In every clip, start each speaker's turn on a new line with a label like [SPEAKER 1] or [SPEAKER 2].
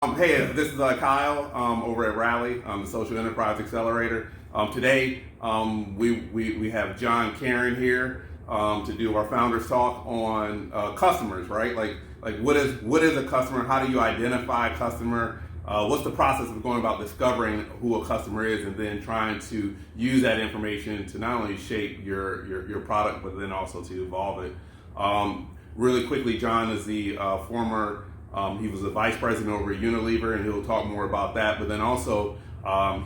[SPEAKER 1] Hey, this is Kyle over at Rally, the Social Enterprise Accelerator. Today, we have John Caron here to do our founders talk on customers, right? Like what is a customer? How do you identify a customer? What's the process of going about discovering who a customer is, and then trying to use that information to not only shape your product, but then also to evolve it. Really quickly, John is the former. He was the vice president over at Unilever, and he'll talk more about that. But then also,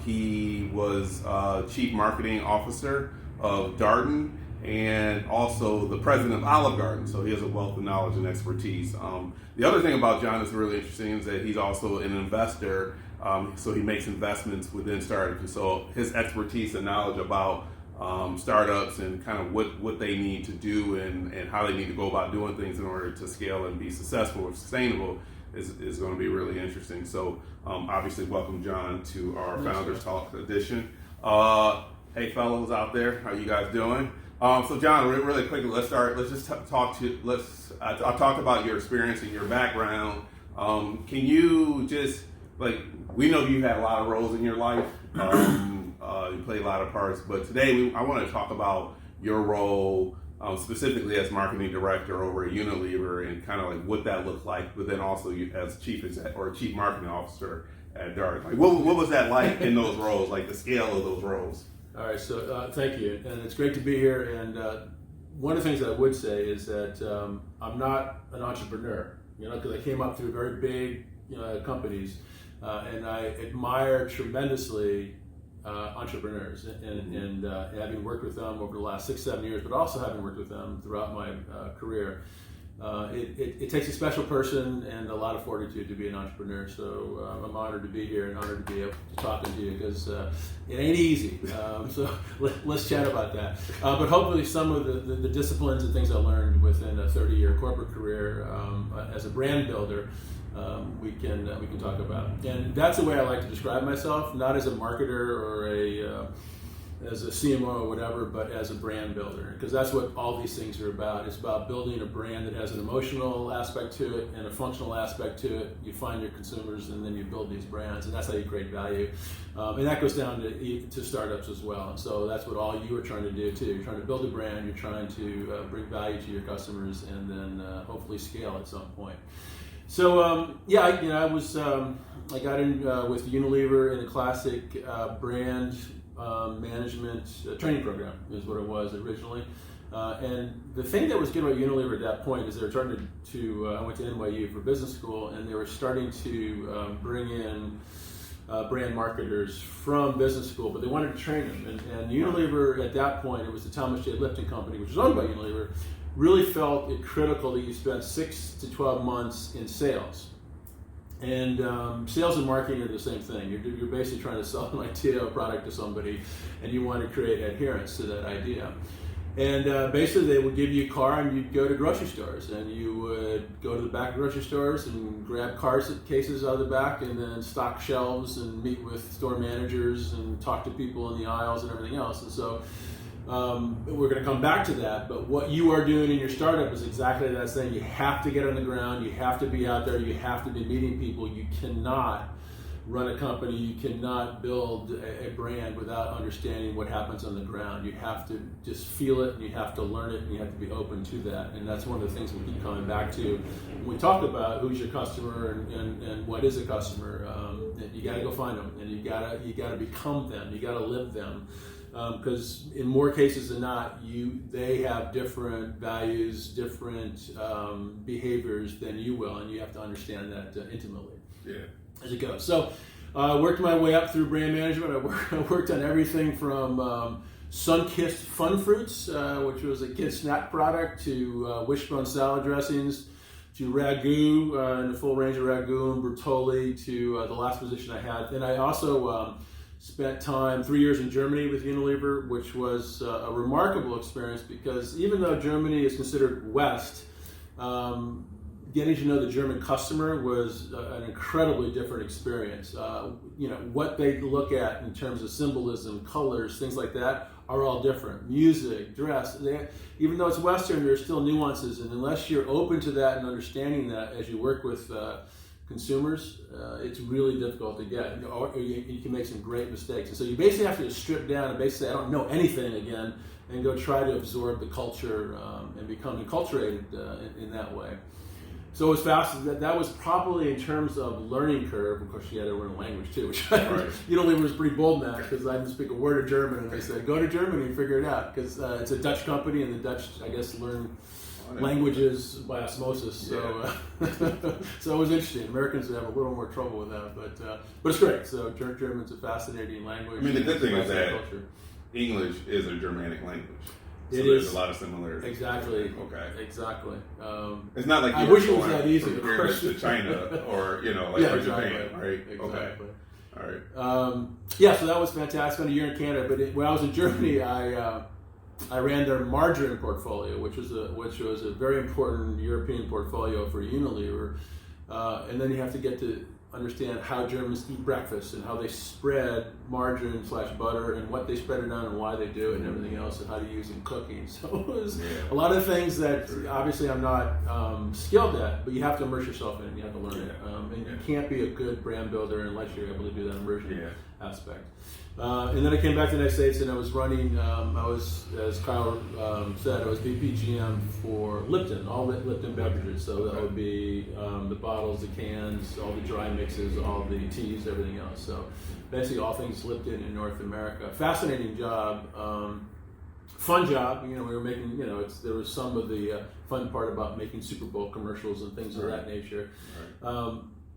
[SPEAKER 1] he was chief marketing officer of Darden, and also the president of Olive Garden. So he has a wealth of knowledge and expertise. The other thing about John that's really interesting is that he's also an investor. So he makes investments within startups. And so his expertise and knowledge about startups and kind of what they need to do and how they need to go about doing things in order to scale and be successful or sustainable is going to be really interesting. So obviously welcome John to our Founders Talk edition. Hey fellows out there, how you guys doing? So John, really quickly, let's just I'll talk about your experience and your background. Can you just, we know you had a lot of roles in your life. You play a lot of parts, but today I want to talk about your role specifically as marketing director over at Unilever and kind of like what that looked like, but then also you as chief marketing officer at Darden. Like, what was that like in those roles, like the scale of those roles?
[SPEAKER 2] All right, so thank you, and it's great to be here. And one of the things that I would say is that I'm not an entrepreneur, because I came up through very big companies, and I admire tremendously entrepreneurs, and having worked with them over the last 6-7 years, but also having worked with them throughout my career. It takes a special person and a lot of fortitude to be an entrepreneur. So I'm honored to be here and honored to be able to talk to you because it ain't easy. So let's chat about that. But hopefully some of the disciplines and things I learned within a 30-year corporate career as a brand builder, we can talk about. And that's the way I like to describe myself, not as a marketer or as a CMO or whatever, but as a brand builder, because that's what all these things are about. It's about building a brand that has an emotional aspect to it and a functional aspect to it. You find your consumers and then you build these brands, and that's how you create value. And that goes down to startups as well. And so that's what all you are trying to do too. You're trying to build a brand, you're trying to bring value to your customers, and then hopefully scale at some point. So I was I got in with Unilever in a classic brand management training program is what it was originally. And the thing that was good about Unilever at that point is they were starting to I went to NYU for business school, and they were starting to bring in brand marketers from business school, but they wanted to train them. And Unilever at that point, it was the Thomas J. Lipton company, which was owned by Unilever, really felt it critical that you spend 6 to 12 months in sales. And sales and marketing are the same thing. You're basically trying to sell an idea or product to somebody, and you want to create adherence to that idea. And basically they would give you a car, and you'd go to grocery stores, and you would go to the back of grocery stores and grab cases out of the back, and then stock shelves and meet with store managers and talk to people in the aisles and everything else. And so we're going to come back to that, but what you are doing in your startup is exactly that thing. You have to get on the ground, you have to be out there, you have to be meeting people. You cannot run a company, you cannot build a brand without understanding what happens on the ground. You have to just feel it, and you have to learn it, and you have to be open to that. And that's one of the things we keep coming back to when we talk about who's your customer and what is a customer. You got to go find them, and you got to become them, you got to live them. Because in more cases than not, they have different values, different behaviors than you will, and you have to understand that intimately as it goes. So I worked my way up through brand management. I worked on everything from Sun-Kissed Fun Fruits, which was a kid's snack product, to wishbone salad dressings, to ragu, and the full range of ragu and Bertolli, to the last position I had. And I also spent time 3 years in Germany with Unilever, which was a remarkable experience, because even though Germany is considered West, getting to know the German customer was an incredibly different experience. What they look at in terms of symbolism, colors, things like that are all different. Music, dress, even though it's Western, there's still nuances, and unless you're open to that and understanding that as you work with consumers, it's really difficult to get. Or you can make some great mistakes. And so you basically have to just strip down and basically say, I don't know anything again, and go try to absorb the culture and become enculturated in that way. So it was fast. That was probably in terms of learning curve. Of course, you had to learn a language too, which Unilever was pretty bold in that because I didn't speak a word of German, and they said, go to Germany and figure it out because it's a Dutch company, and the Dutch, I guess, learn languages by osmosis. So, so it was interesting. Americans would have a little more trouble with that, but it's great. So German's a fascinating language.
[SPEAKER 1] I mean, the good thing is that English is a Germanic language. So there's a lot of similarities.
[SPEAKER 2] Exactly.
[SPEAKER 1] Okay.
[SPEAKER 2] Exactly.
[SPEAKER 1] It's not like
[SPEAKER 2] I
[SPEAKER 1] you
[SPEAKER 2] wish
[SPEAKER 1] were
[SPEAKER 2] it was that easy.
[SPEAKER 1] from here to China or or Japan, right?
[SPEAKER 2] Exactly.
[SPEAKER 1] Okay. All
[SPEAKER 2] right. So that was fantastic. I spent a year in Canada, but when I was in Germany, I ran their margarine portfolio, which was a very important European portfolio for Unilever. And then you have to get to understand how Germans eat breakfast and how they spread margarine/butter and what they spread it on and why they do it and everything else and how to use it in cooking. So it was a lot of things that obviously I'm not skilled at, but you have to immerse yourself in it and you have to learn it. And you can't be a good brand builder unless you're able to do that immersion aspect. And then I came back to the United States and I was running, as Kyle said, I was VP GM for Lipton, all Lipton beverages. So that would be the bottles, the cans, all the dry mixes, all the teas, everything else. So basically all things Lipton in North America. Fascinating job, fun job. We were making, there was some of the fun part about making Super Bowl commercials and things of that nature.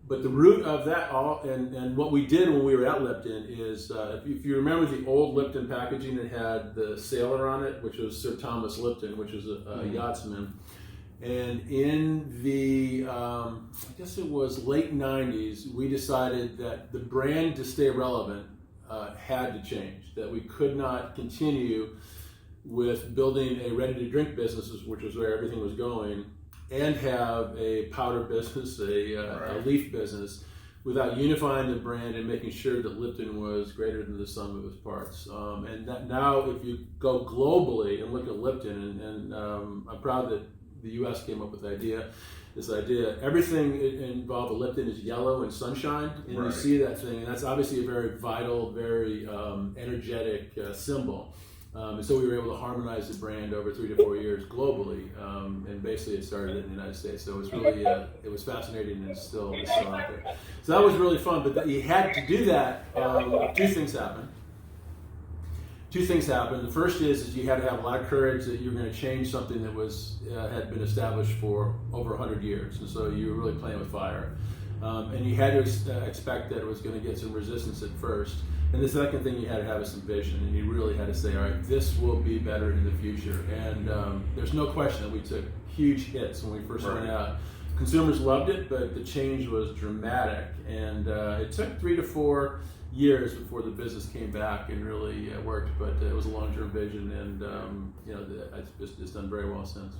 [SPEAKER 2] But the root of that all, and what we did when we were at Lipton is, if you remember the old Lipton packaging, it had the sailor on it, which was Sir Thomas Lipton, which was a yachtsman. And in the, I guess it was late 90s, we decided that the brand to stay relevant had to change, that we could not continue with building a ready-to-drink business, which was where everything was going, and have a powder business, a leaf business, without unifying the brand and making sure that Lipton was greater than the sum of its parts. And that now, if you go globally and look at Lipton, and I'm proud that the U.S. came up with this idea. Everything involved with Lipton is yellow and sunshine, and you see that thing, and that's obviously a very vital, very energetic symbol. And so we were able to harmonize the brand over 3 to 4 years globally, and basically it started in the United States. So it was really, it was fascinating, and it's still out there. So that was really fun, but you had to do that. Two things happened. The first is you had to have a lot of courage that you're going to change something that had been established for over 100 years, and so you were really playing with fire. And you had to expect that it was going to get some resistance at first. And the second thing you had to have is some vision, and you really had to say, all right, this will be better in the future. And there's no question that we took huge hits when we first went out. Consumers loved it, but the change was dramatic. And it took 3 to 4 years before the business came back and really worked. But it was a long-term vision, and it's done very well since.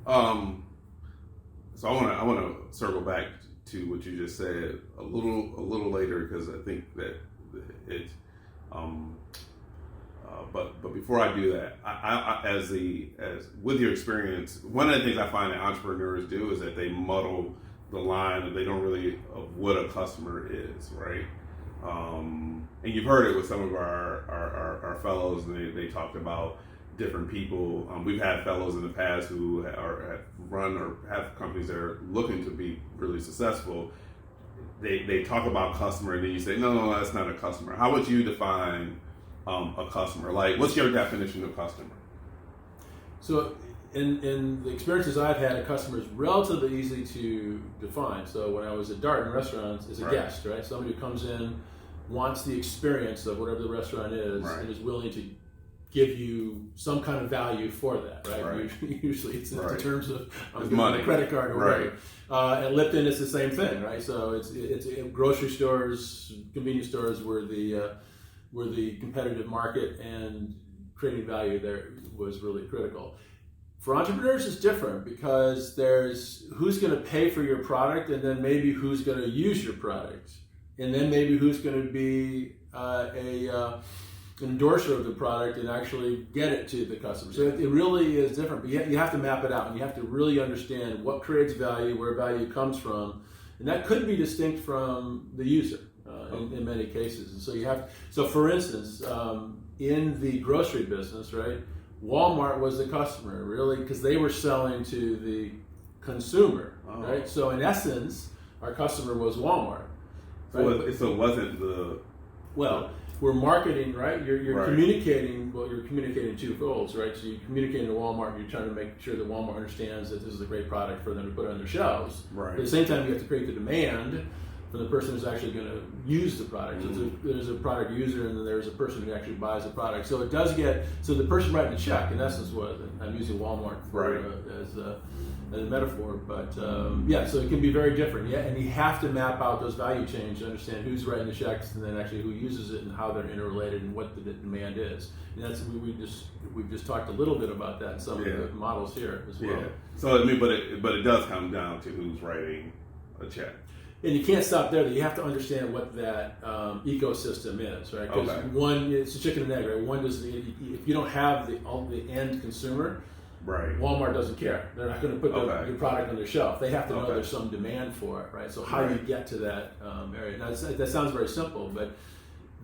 [SPEAKER 1] So I want to circle back to what you just said a little later, because I think that it. But before I do that, I as with your experience, one of the things I find that entrepreneurs do is that they muddle the line, and they don't really of what a customer is, right? And you've heard it with some of our fellows, and they talked about different people. We've had fellows in the past who have run or have companies that are looking to be really successful. They talk about customer, and then you say, no, that's not a customer. How would you define a customer? Like, what's your definition of customer?
[SPEAKER 2] So in the experiences I've had, a customer is relatively easy to define. So when I was at Darden restaurants, is a guest, right? Somebody who comes in, wants the experience of whatever the restaurant is, and is willing to give you some kind of value for that, right? Usually it's in terms of money, a credit card or whatever. At Lipton, it's the same thing, right? So it's grocery stores, convenience stores were the competitive market, and creating value there was really critical. For entrepreneurs, it's different, because there's who's going to pay for your product, and then maybe who's going to use your product, and then maybe who's going to be an endorser of the product and actually get it to the customer. So it really is different, but you have to map it out, and you have to really understand what creates value, where value comes from, and that could be distinct from the user in many cases. And so you have, so for instance, in the grocery business, right, Walmart was the customer, really, because they were selling to the consumer, right? So in essence, our customer was Walmart. Right?
[SPEAKER 1] So it wasn't the...
[SPEAKER 2] Well, we're marketing, right? You're
[SPEAKER 1] right.
[SPEAKER 2] communicating, well, you're communicating two folds, right? So you're communicating to Walmart, you're trying to make sure that Walmart understands that this is a great product for them to put on their shelves.
[SPEAKER 1] Right.
[SPEAKER 2] But at the same time, you have to create the demand for the person who's actually going to use the product. So there's a product user, and then there's a person who actually buys the product. So it does get, so the person writing the check, in essence, what I'm using Walmart for as a metaphor, but yeah, so it can be very different. Yeah, and you have to map out those value chains to understand who's writing the checks, and then actually who uses it, and how they're interrelated, and what the demand is. And that's we've just talked a little bit about that in some of the models here as well.
[SPEAKER 1] Yeah. So I mean, but it does come down to who's writing a check.
[SPEAKER 2] And you can't stop there. You have to understand what that ecosystem is, right? Because one, it's a chicken and egg, right? One does if you don't have the end consumer,
[SPEAKER 1] right?
[SPEAKER 2] Walmart doesn't care. They're not going to put your product on their shelf. They have to know there's some demand for it, right? So how you get to that area? Now, that sounds very simple, but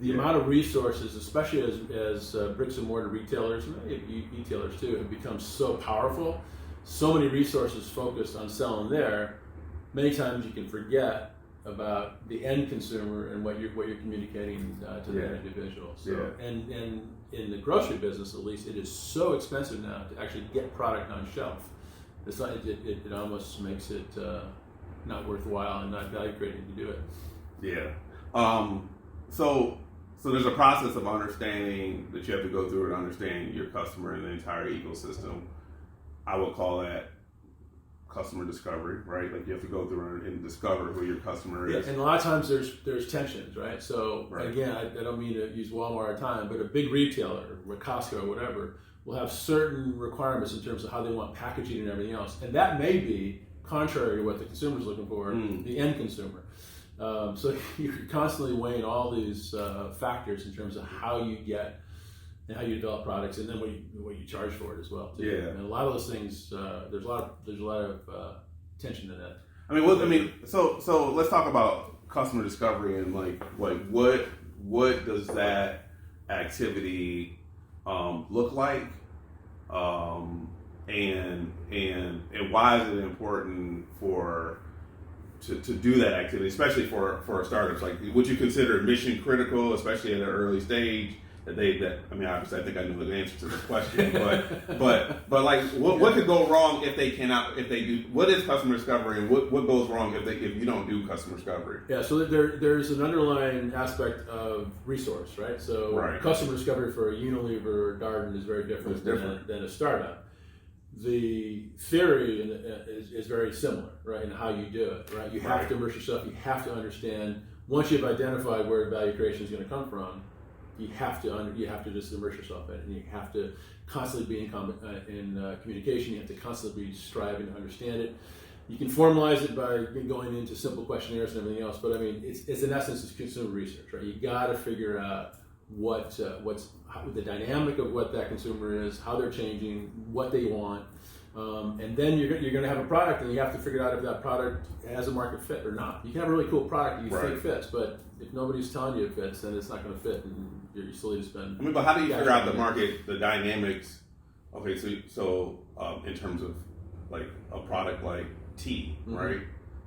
[SPEAKER 2] the amount of resources, especially as bricks and mortar retailers, and e-tailers too, have become so powerful. So many resources focused on selling there. Many times you can forget about the end consumer and what you're communicating to that individual. So, and in the grocery business, at least, it is so expensive now to actually get product on shelf. It's not, it almost makes it not worthwhile and not value creating to do it.
[SPEAKER 1] Yeah. So there's a process of understanding that you have to go through to understand your customer and the entire ecosystem. I would call that customer discovery, right? Like you have to go through and discover who your customer is.
[SPEAKER 2] Yeah, and a lot of times there's tensions, right? So again, I don't mean to use Walmart all the time, but a big retailer, or Costco or whatever, will have certain requirements in terms of how they want packaging and everything else. And that may be contrary to what the consumer's looking for, the end consumer. So you're constantly weighing all these factors in terms of how you get and how you develop products, and then what you charge for it as well, too.
[SPEAKER 1] Yeah.
[SPEAKER 2] And a lot of those things, there's a lot of tension in that.
[SPEAKER 1] So let's talk about customer discovery and like what does that activity look like, and why is it important to do that activity, especially for startups? Like, would you consider it mission critical, especially at an early stage? Obviously I think I know the answer to this question, but like what could go wrong if they do? What is customer discovery, and what goes wrong if you don't do customer discovery?
[SPEAKER 2] Yeah, so there's an underlying aspect of resource, right? So customer discovery for a Unilever or Darden is very different than a startup. The theory is very similar, right, in how you do it, right? You have to immerse yourself. You have to understand, once you've identified where value creation is going to come from, you have to just immerse yourself in it, and you have to constantly be in communication. You have to constantly be striving to understand it. You can formalize it by going into simple questionnaires and everything else, but I mean, it's in essence, it's consumer research, right? You got to figure out what's the dynamic of what that consumer is, how they're changing, what they want, and then you're going to have a product, and you have to figure out if that product has a market fit or not. You can have a really cool product that you think fits, but if nobody's telling you it fits, then it's not going to fit, and you're silly to spend.
[SPEAKER 1] But how do you figure out the market, the dynamics? Okay, so in terms of like a product like tea, right?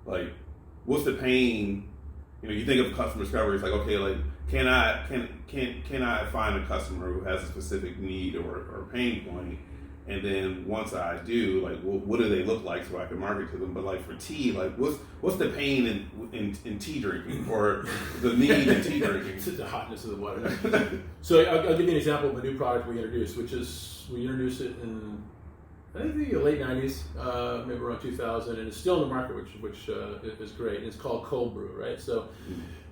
[SPEAKER 1] Like, what's the pain? You think of customer discovery. It's like, okay, like can I find a customer who has a specific need or pain point? And then once I do, like, what do they look like so I can market to them? But like for tea, like what's the pain in tea drinking, or the need in tea drinking?
[SPEAKER 2] The hotness of the water. So I'll give you an example of a new product we introduced, we introduced it in I think the late 90s, maybe around 2000, and it's still in the market, which is great. And it's called cold brew, right? So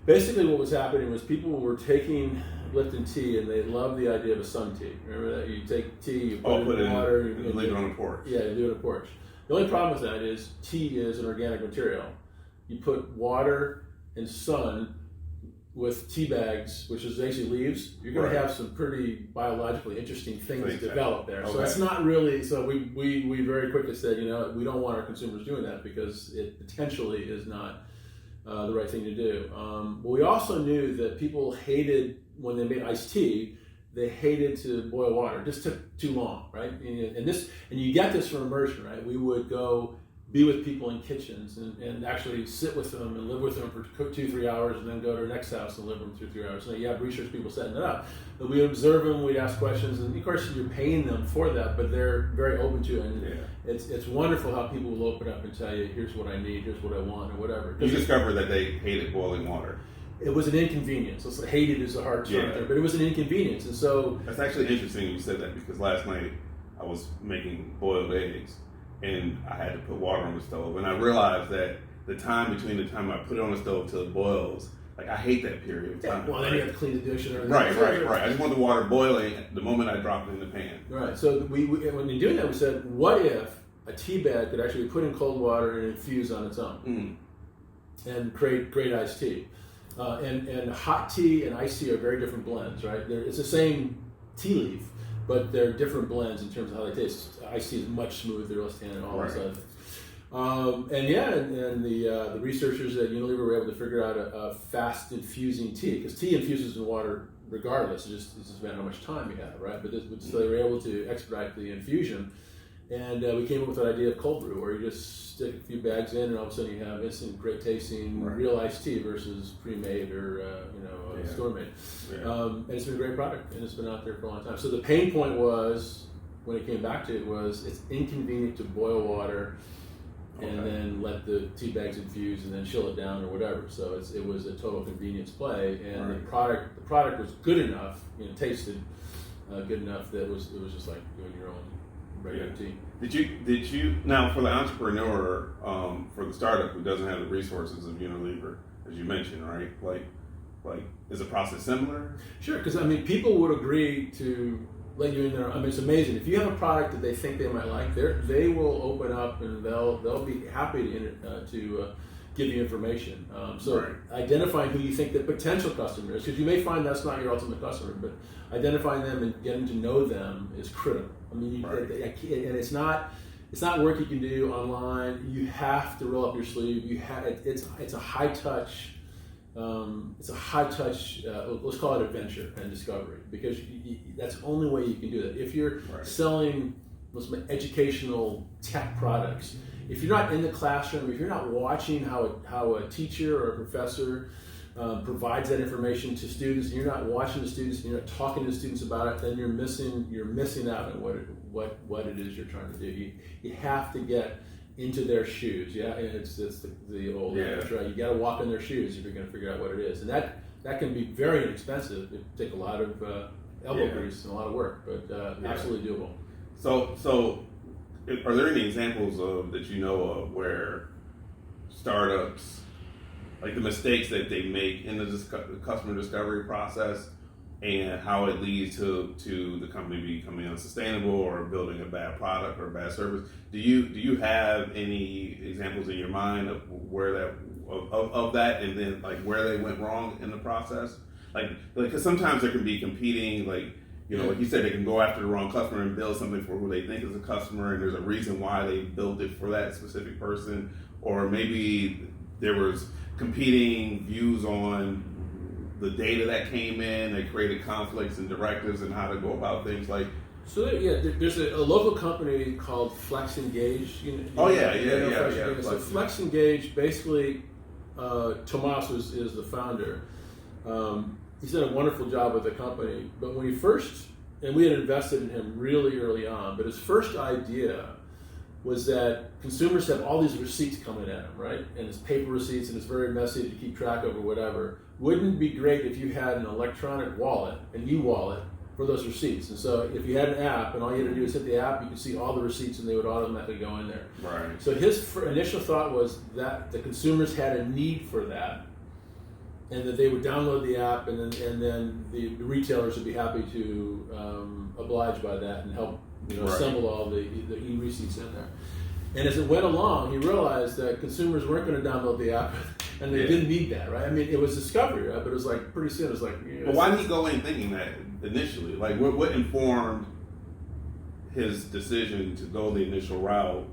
[SPEAKER 2] basically what was happening was people were taking Lipton tea, and they loved the idea of a sun tea. Remember that? You take tea, you put it in water,
[SPEAKER 1] and leave it on a porch.
[SPEAKER 2] Yeah, you do it on a porch. The only problem with that is tea is an organic material. You put water and sun with tea bags, which is basically leaves, you're going to have some pretty biologically interesting things develop there. So that's not really, so we very quickly said, we don't want our consumers doing that because it potentially is not the right thing to do. But we also knew that people hated when they made iced tea. They hated to boil water. It just took too long, right? And you get this from immersion, right? We would go be with people in kitchens and actually sit with them and live with them for 2-3 hours, and then go to their next house and live with them 2-3 hours. So you have research people setting it up. But we observe them, we'd ask questions, and of course you're paying them for that, but they're very open to it. And it's wonderful how people will open up and tell you, here's what I need, here's what I want, or whatever.
[SPEAKER 1] You discovered that they hated boiling water.
[SPEAKER 2] It was an inconvenience. It's like, hated is a hard term there, but it was an inconvenience. And so
[SPEAKER 1] that's actually interesting you said that, because last night I was making boiled eggs and I had to put water on the stove, and I realized that the time between the time I put it on the stove till it boils, like, I hate that period of time.
[SPEAKER 2] Well, then you have to clean the dish and everything.
[SPEAKER 1] Right. I just want the water boiling the moment I drop it in the pan.
[SPEAKER 2] Right. So we when you're doing that, we said, what if a tea bag could actually be put in cold water and infuse on its own and create great iced tea? And hot tea and iced tea are very different blends, right? It's the same tea leaf, but they're different blends in terms of how they taste. Iced tea is much smoother, less tannin, and all this other things. And the researchers at Unilever were able to figure out a fast infusing tea, because tea infuses in water regardless. It's just about how much time you have, right? So they were able to expedite the infusion. And we came up with that idea of cold brew, where you just stick a few bags in, and all of a sudden you have instant, great tasting, real iced tea versus pre-made or store-made. And it's been a great product, and it's been out there for a long time. So the pain point was, when it came back to it, was it's inconvenient to boil water and then let the tea bags infuse and then chill it down or whatever. So it was a total convenience play, and the product was good enough, tasted good enough that it was just like doing your own regular tea.
[SPEAKER 1] Did you now, for the entrepreneur, for the startup who doesn't have the resources of Unilever, as you mentioned, right? Like is the process similar?
[SPEAKER 2] Sure, because people would agree to let you in there. It's amazing. If you have a product that they think they might like, they will open up and they'll be happy to give you information. Identifying who you think the potential customer is, because you may find that's not your ultimate customer, but identifying them and getting to know them is critical. And it's not work you can do online. You have to roll up your sleeve. It's a high touch. Let's call it adventure and discovery, because that's the only way you can do that. If you're selling educational tech products, if you're not in the classroom, if you're not watching how a teacher or a professor provides that information to students, and you're not watching the students, and you're not talking to the students about it, then you're missing out on what it is you're trying to do. You have to get into their shoes, and it's the old adage, right? You got to walk in their shoes if you're going to figure out what it is, and that can be very inexpensive. It take a lot of elbow grease and a lot of work, but absolutely doable.
[SPEAKER 1] So, are there any examples that you know of where startups, like the mistakes that they make in the customer discovery process, and how it leads to the company becoming unsustainable or building a bad product or a bad service? Do you have any examples in your mind of where of that, and then like where they went wrong in the process? Like because sometimes there can be competing, like you said, they can go after the wrong customer and build something for who they think is a customer, and there's a reason why they built it for that specific person, or maybe there was competing views on the data that came in. They created conflicts and directives and how to go about things. Like,
[SPEAKER 2] so there's a local company called Flex Engage. So Flex Engage, basically, Tomas is the founder. He's done a wonderful job with the company, but when we had invested in him really early on, but his first idea was that consumers have all these receipts coming at them, right? And it's paper receipts, and it's very messy to keep track of or whatever. Wouldn't it be great if you had an electronic wallet, an e-wallet, for those receipts? And so if you had an app, and all you had to do is hit the app, you could see all the receipts, and they would automatically go in there.
[SPEAKER 1] Right.
[SPEAKER 2] So his initial thought was that the consumers had a need for that, and that they would download the app, and then the retailers would be happy to oblige by that and help assemble all the e-receipts in there. And as it went along, he realized that consumers weren't going to download the app, and they didn't need that, right? It was discovery, right? But it was like pretty soon, it was like.
[SPEAKER 1] But why did he go in thinking that initially? Like, what informed his decision to go the initial route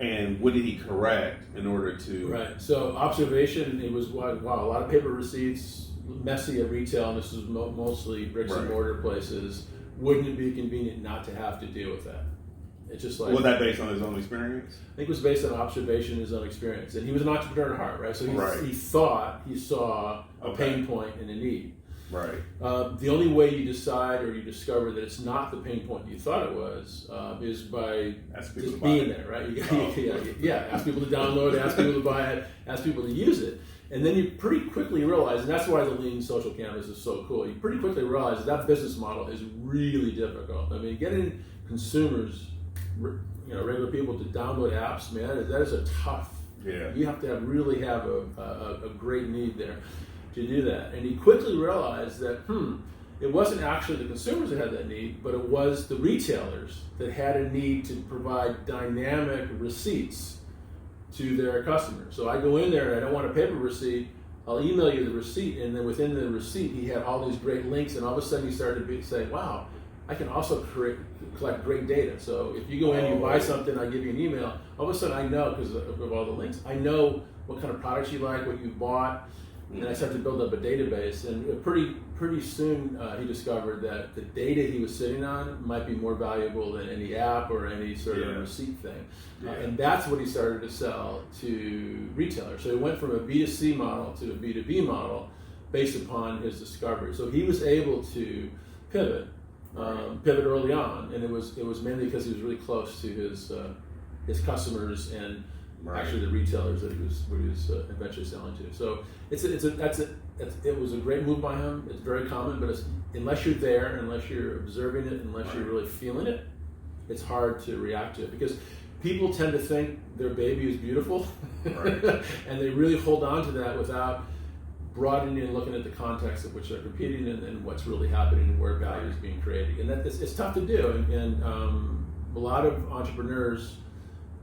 [SPEAKER 1] And what did he correct in order to?
[SPEAKER 2] Right. So observation, it was wow, a lot of paper receipts, messy at retail, and this is mostly bricks and mortar places. Wouldn't it be convenient not to have to deal with that? It's just like,
[SPEAKER 1] was that based on his own experience?
[SPEAKER 2] I think it was based on observation and his own experience. And he was an entrepreneur at heart, right? So he thought he saw a pain point and a need.
[SPEAKER 1] Right.
[SPEAKER 2] The only way you decide or you discover that it's not the pain point you thought it was is by just being there, right? Ask people to download it, ask people to buy it, ask people to use it. And then you pretty quickly realize, and that's why the lean social canvas is so cool, you pretty quickly realize that business model is really difficult. I mean, getting consumers, regular people to download apps, man, that is a tough.
[SPEAKER 1] Yeah.
[SPEAKER 2] You have to really have a great need there to do that. And he quickly realized that, it wasn't actually the consumers that had that need, but it was the retailers that had a need to provide dynamic receipts to their customers. So I go in there and I don't want a paper receipt, I'll email you the receipt, and then within the receipt he had all these great links, and all of a sudden he started to say, wow, I can also collect great data. So if you go in, you buy something, I give you an email, all of a sudden I know, because of all the links, I know what kind of products you like, what you bought, and I started to build up a database. And pretty soon he discovered that the data he was sitting on might be more valuable than any app or any sort of receipt thing. And that's what he started to sell to retailers. So he went from a B2C model to a B2B model based upon his discovery. So he was able to pivot early on, and it was mainly because he was really close to his customers and actually the retailers that he was eventually selling to. So it was a great move by him. It's very common, but unless you're there, unless you're observing it, unless you're really feeling it, it's hard to react to it, because people tend to think their baby is beautiful, and they really hold on to that without broadening and looking at the context of which they're competing in and what's really happening and where value is being created. And it's tough to do, and a lot of entrepreneurs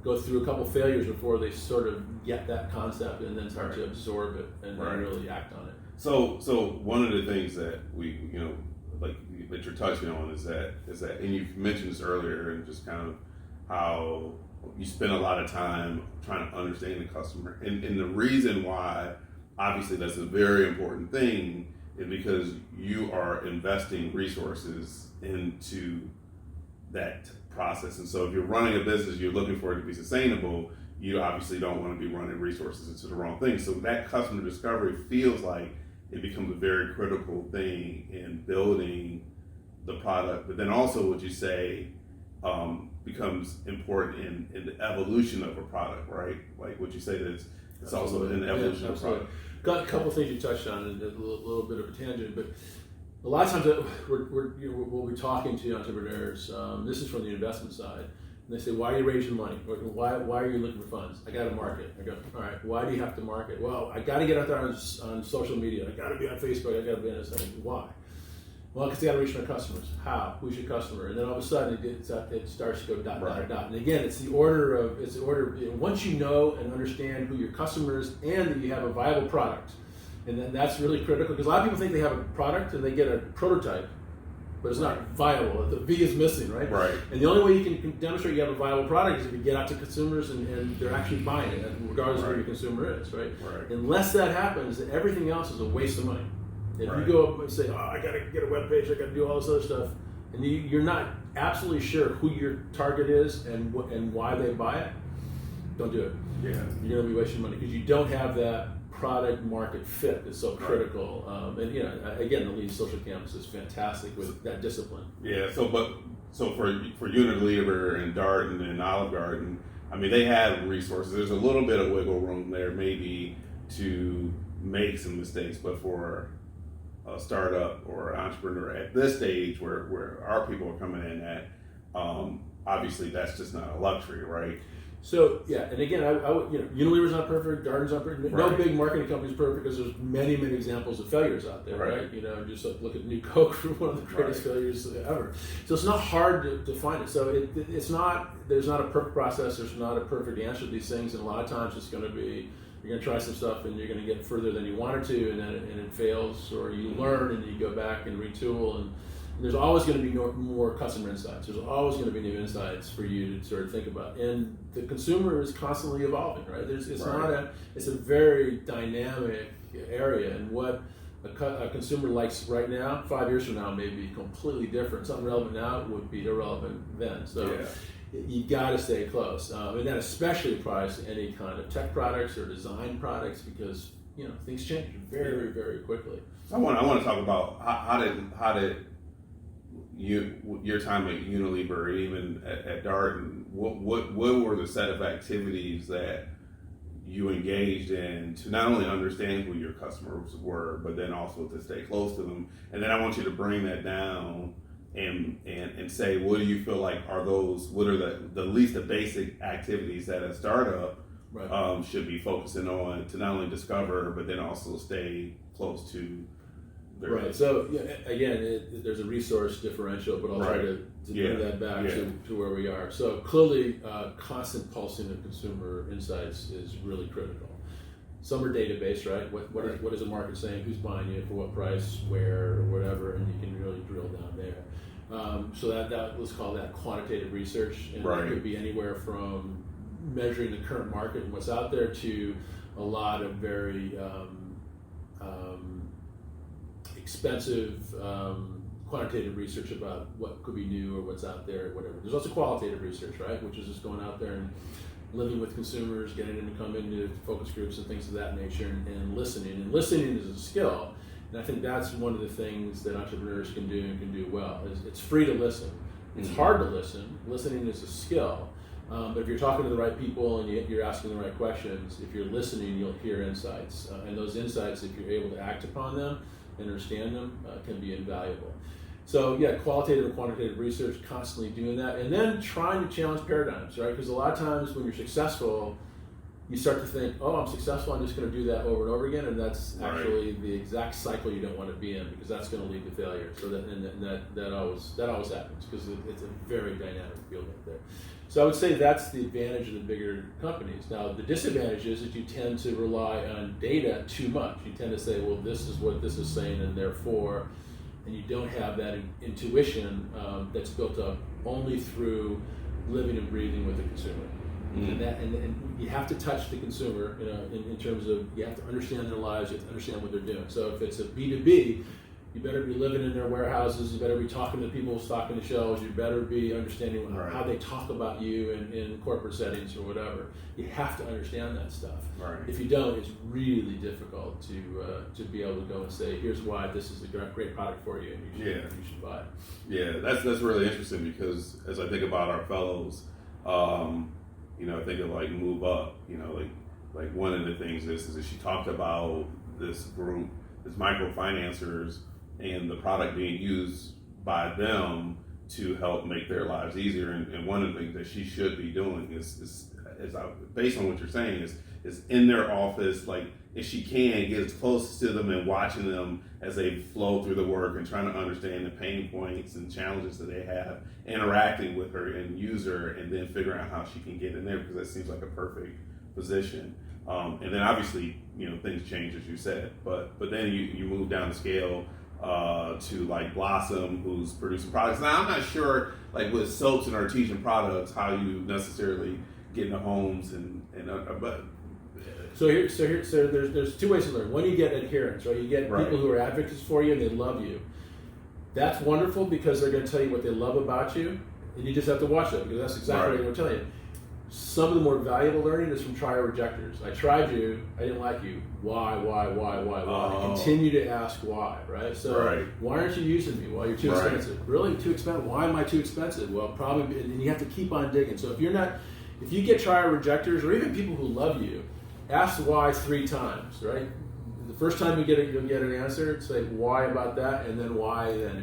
[SPEAKER 2] go through a couple failures before they sort of get that concept and then start to absorb it and then really act on it.
[SPEAKER 1] So one of the things that we, like that you're touching on is that, and you've mentioned this earlier, and just kind of how you spend a lot of time trying to understand the customer. And the reason why, obviously, that's a very important thing is because you are investing resources into that process. And so if you're running a business, you're looking for it to be sustainable, you obviously don't want to be running resources into the wrong thing. So that customer discovery feels like it becomes a very critical thing in building the product. But then also what you say becomes important in the evolution of a product, right? Like what you say that it's also in the evolution of a product.
[SPEAKER 2] Got a couple of things you touched on, and a little bit of a tangent, but a lot of times we'll be talking to entrepreneurs. This is from the investment side, and they say, "Why are you raising money? Why are you looking for funds?" I got to market. I go, "All right. Why do you have to market?" Well, I got to get out there on social media. I got to be on Facebook. I got to be on this. Why? Well, because they got to reach my customers. How? Who's your customer? And then all of a sudden it starts to go dot. And again, it's the order. Once you know and understand who your customer is and that you have a viable product. And then that's really critical, because a lot of people think they have a product and they get a prototype, but it's not viable. The V is missing, right?
[SPEAKER 1] Right.
[SPEAKER 2] And the only way you can demonstrate you have a viable product is if you get out to consumers and they're actually buying it, regardless of who your consumer is, right? Unless that happens, then everything else is a waste of money. If you go up and say, "Oh, I got to get a web page, I got to do all this other stuff," and you're not absolutely sure who your target is and why they buy it, don't do it.
[SPEAKER 1] Yeah.
[SPEAKER 2] You're going to be wasting money because you don't have that product market fit is so critical. And again, the lean social canvas is fantastic with that discipline.
[SPEAKER 1] Yeah. So for Unilever and Darden and Olive Garden, I mean, they have resources. There's a little bit of wiggle room there, maybe, to make some mistakes. But for a startup or entrepreneur at this stage, where our people are coming in at, obviously that's just not a luxury, right?
[SPEAKER 2] So yeah, and again, Unilever's not perfect, Darden's not perfect. No big marketing company's perfect, because there's many examples of failures out there, right? Just look at New Coke, one of the greatest failures ever. So it's not hard to find it. So it's not. There's not a perfect process. There's not a perfect answer to these things, and a lot of times it's going to be you're going to try some stuff and you're going to get further than you wanted to, and then it fails, or you learn and you go back and retool, and There's always going to be more customer insights. There's always going to be new insights for you to sort of think about. And the consumer is constantly evolving, right? It's a very dynamic area, and what a consumer likes right now, 5 years from now may be completely different. Something relevant now would be irrelevant then. So you got to stay close, and that especially applies to any kind of tech products or design products, because things change very, very quickly.
[SPEAKER 1] I want to talk about how did your time at Unilever, even at Darden, what were the set of activities that you engaged in to not only understand who your customers were, but then also to stay close to them? And then I want you to bring that down and say, what do you feel like what are the least the basic activities that a startup should be focusing on to not only discover, but then also stay close to their
[SPEAKER 2] Right. So again, there's a resource differential, but I'll try to bring that back to where we are. So clearly, constant pulsing of consumer insights is really critical. Some are database, right? What is the market saying? Who's buying it? For what price? Where? Or whatever, and you can really drill down there. So that let's call that quantitative research, and that could be anywhere from measuring the current market and what's out there to a lot of very expensive quantitative research about what could be new or what's out there or whatever. There's also qualitative research, right, which is just going out there and living with consumers, getting them to come into focus groups and things of that nature, and listening. And listening is a skill, and I think that's one of the things that entrepreneurs can do and can do well. It's free to listen. It's hard to listen. Listening is a skill. But if you're talking to the right people and you're asking the right questions, if you're listening, you'll hear insights. And those insights, if you're able to act upon them and understand them, can be invaluable. So qualitative and quantitative research, constantly doing that. And then trying to challenge paradigms, right? Because a lot of times when you're successful, you start to think, oh, I'm successful, I'm just going to do that over and over again. And that's actually the exact cycle you don't want to be in, because that's going to lead to failure. So that always happens, because it's a very dynamic field out there. So I would say that's the advantage of the bigger companies. Now, the disadvantage is that you tend to rely on data too much. You tend to say, well, this is what this is saying, and therefore, and you don't have that intuition that's built up only through living and breathing with the consumer. And you have to touch the consumer, in terms of, you have to understand their lives, you have to understand what they're doing. So if it's a B2B, you better be living in their warehouses, you better be talking to people stocking the shelves, you better be understanding how they talk about you in corporate settings or whatever. You have to understand that stuff. If you don't, it's really difficult to be able to go and say, here's why this is a great product for you, and you should buy it.
[SPEAKER 1] Yeah, that's really interesting, because as I think about our fellows, I think of like Move Up, like one of the things is that she talked about this group, this microfinancers, and the product being used by them to help make their lives easier. And one of the things that she should be doing is based on what you're saying, is in their office, like, if she can, get as close to them and watching them as they flow through the work and trying to understand the pain points and challenges that they have, interacting with her and use her, and then figuring out how she can get in there, because that seems like a perfect position. And then obviously, things change, as you said, but then you move down the scale to like Blossom, who's producing products. Now, I'm not sure, like with soaps and artesian products, how you necessarily get into homes but.
[SPEAKER 2] So there's two ways to learn. One, you get adherence, right? You get people who are advocates for you and they love you. That's wonderful, because they're going to tell you what they love about you, and you just have to watch that, because that's exactly what they're going to tell you. Some of the more valuable learning is from trier rejectors. I tried you, I didn't like you. Why? Oh. Continue to ask why, right? So why aren't you using me? Well, you're too expensive. Really? Too expensive? Why am I too expensive? Well, probably, and you have to keep on digging. So if you get trier rejectors, or even people who love you, ask why 3 times, right? The first time you'll get an answer, say why about that, and then why then.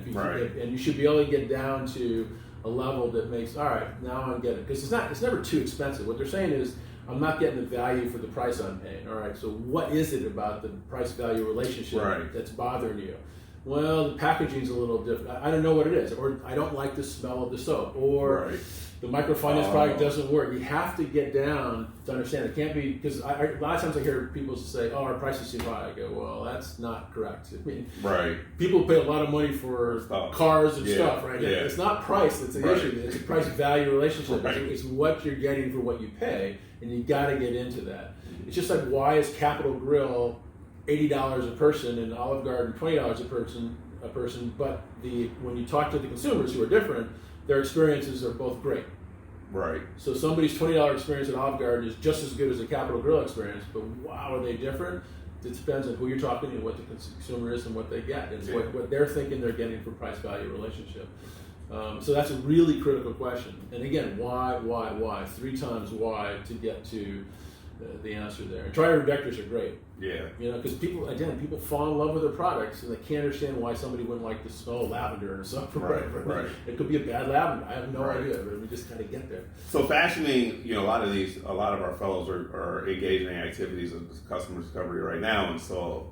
[SPEAKER 2] And you should be able to get down to a level that makes, all right, now I'm getting it. Because it's never too expensive. What they're saying is, I'm not getting the value for the price I'm paying. All right, so what is it about the price-value relationship that's bothering you? Well, the packaging's a little different. I don't know what it is, or I don't like the smell of the soap, or The microfinance product doesn't work. You have to get down to understand. It can't be, because a lot of times I hear people say, "Oh, our price is too high." I go, "Well, that's not correct." I mean, people pay a lot of money for cars and stuff, right? Yeah. It's not price that's the issue. It's a price-value relationship. It's what you're getting for what you pay, and you got to get into that. It's just like, why is Capital Grille $80 a person and Olive Garden $20 a person? But when you talk to the consumers who are different, their experiences are both great.
[SPEAKER 1] Right.
[SPEAKER 2] So somebody's $20 experience at Olive Garden is just as good as a Capital Grille experience, but wow, are they different? It depends on who you're talking to, what the consumer is, and what they get, and what they're thinking they're getting for price-value relationship. So that's a really critical question. And again, why? 3 times why to get to the answer there. And tried vectors are great.
[SPEAKER 1] Yeah.
[SPEAKER 2] Because people fall in love with their products and they can't understand why somebody wouldn't like the smell of lavender or something. Right. It could be a bad lavender. I have no idea, but we just kind of get there.
[SPEAKER 1] So fashioning, a lot of our fellows are engaging in activities of customer discovery right now, and so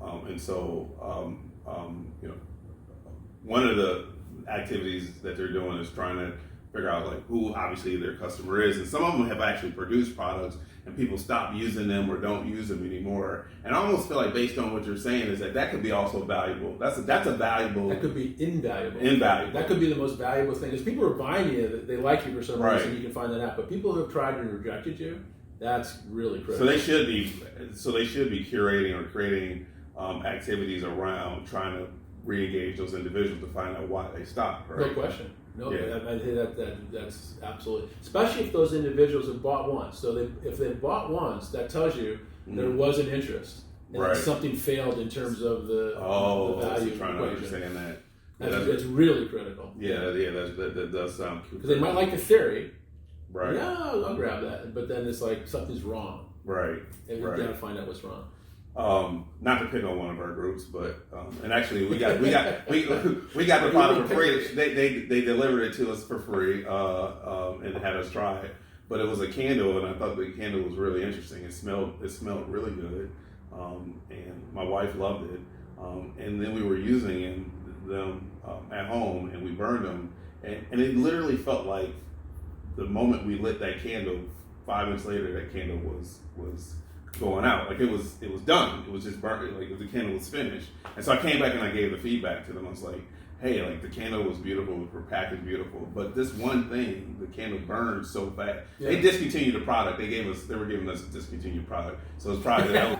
[SPEAKER 1] one of the activities that they're doing is trying to figure out like who obviously their customer is, and some of them have actually produced products and people stop using them or don't use them anymore. And I almost feel like, based on what you're saying, is that could be also valuable. That's a valuable.
[SPEAKER 2] That could be invaluable.
[SPEAKER 1] That
[SPEAKER 2] could be the most valuable thing, because people are buying you, they like you for some reason. You can find that out. But people who have tried and rejected you, that's really critical.
[SPEAKER 1] So they should be curating or creating activities around trying to re-engage those individuals to find out why they stopped. Right?
[SPEAKER 2] No question. No, I think that's absolutely, especially if those individuals have bought once. So if they've bought once, that tells you there was an interest, and something failed in terms of the value.
[SPEAKER 1] So trying to understand that.
[SPEAKER 2] That's really critical.
[SPEAKER 1] That does sound cute.
[SPEAKER 2] Because they might like the theory.
[SPEAKER 1] Right.
[SPEAKER 2] Yeah, I'll grab that. But then it's like something's wrong.
[SPEAKER 1] Right.
[SPEAKER 2] And we got to find out what's wrong.
[SPEAKER 1] Not to pick on one of our groups, but and actually we got the product for free. They delivered it to us for free and had us try it. But it was a candle, and I thought the candle was really interesting. It smelled really good, and my wife loved it. And then we were using them at home, and we burned them, and it literally felt like the moment we lit that candle, 5 minutes later, that candle was going out. Like it was done. It was just burnt. Like the candle was finished. And so I came back and I gave the feedback to them. I was like, "Hey, like the candle was beautiful, the package beautiful, but this one thing, the candle burned so fast." Yeah. They discontinued the product. They were giving us a discontinued product. So it's probably that.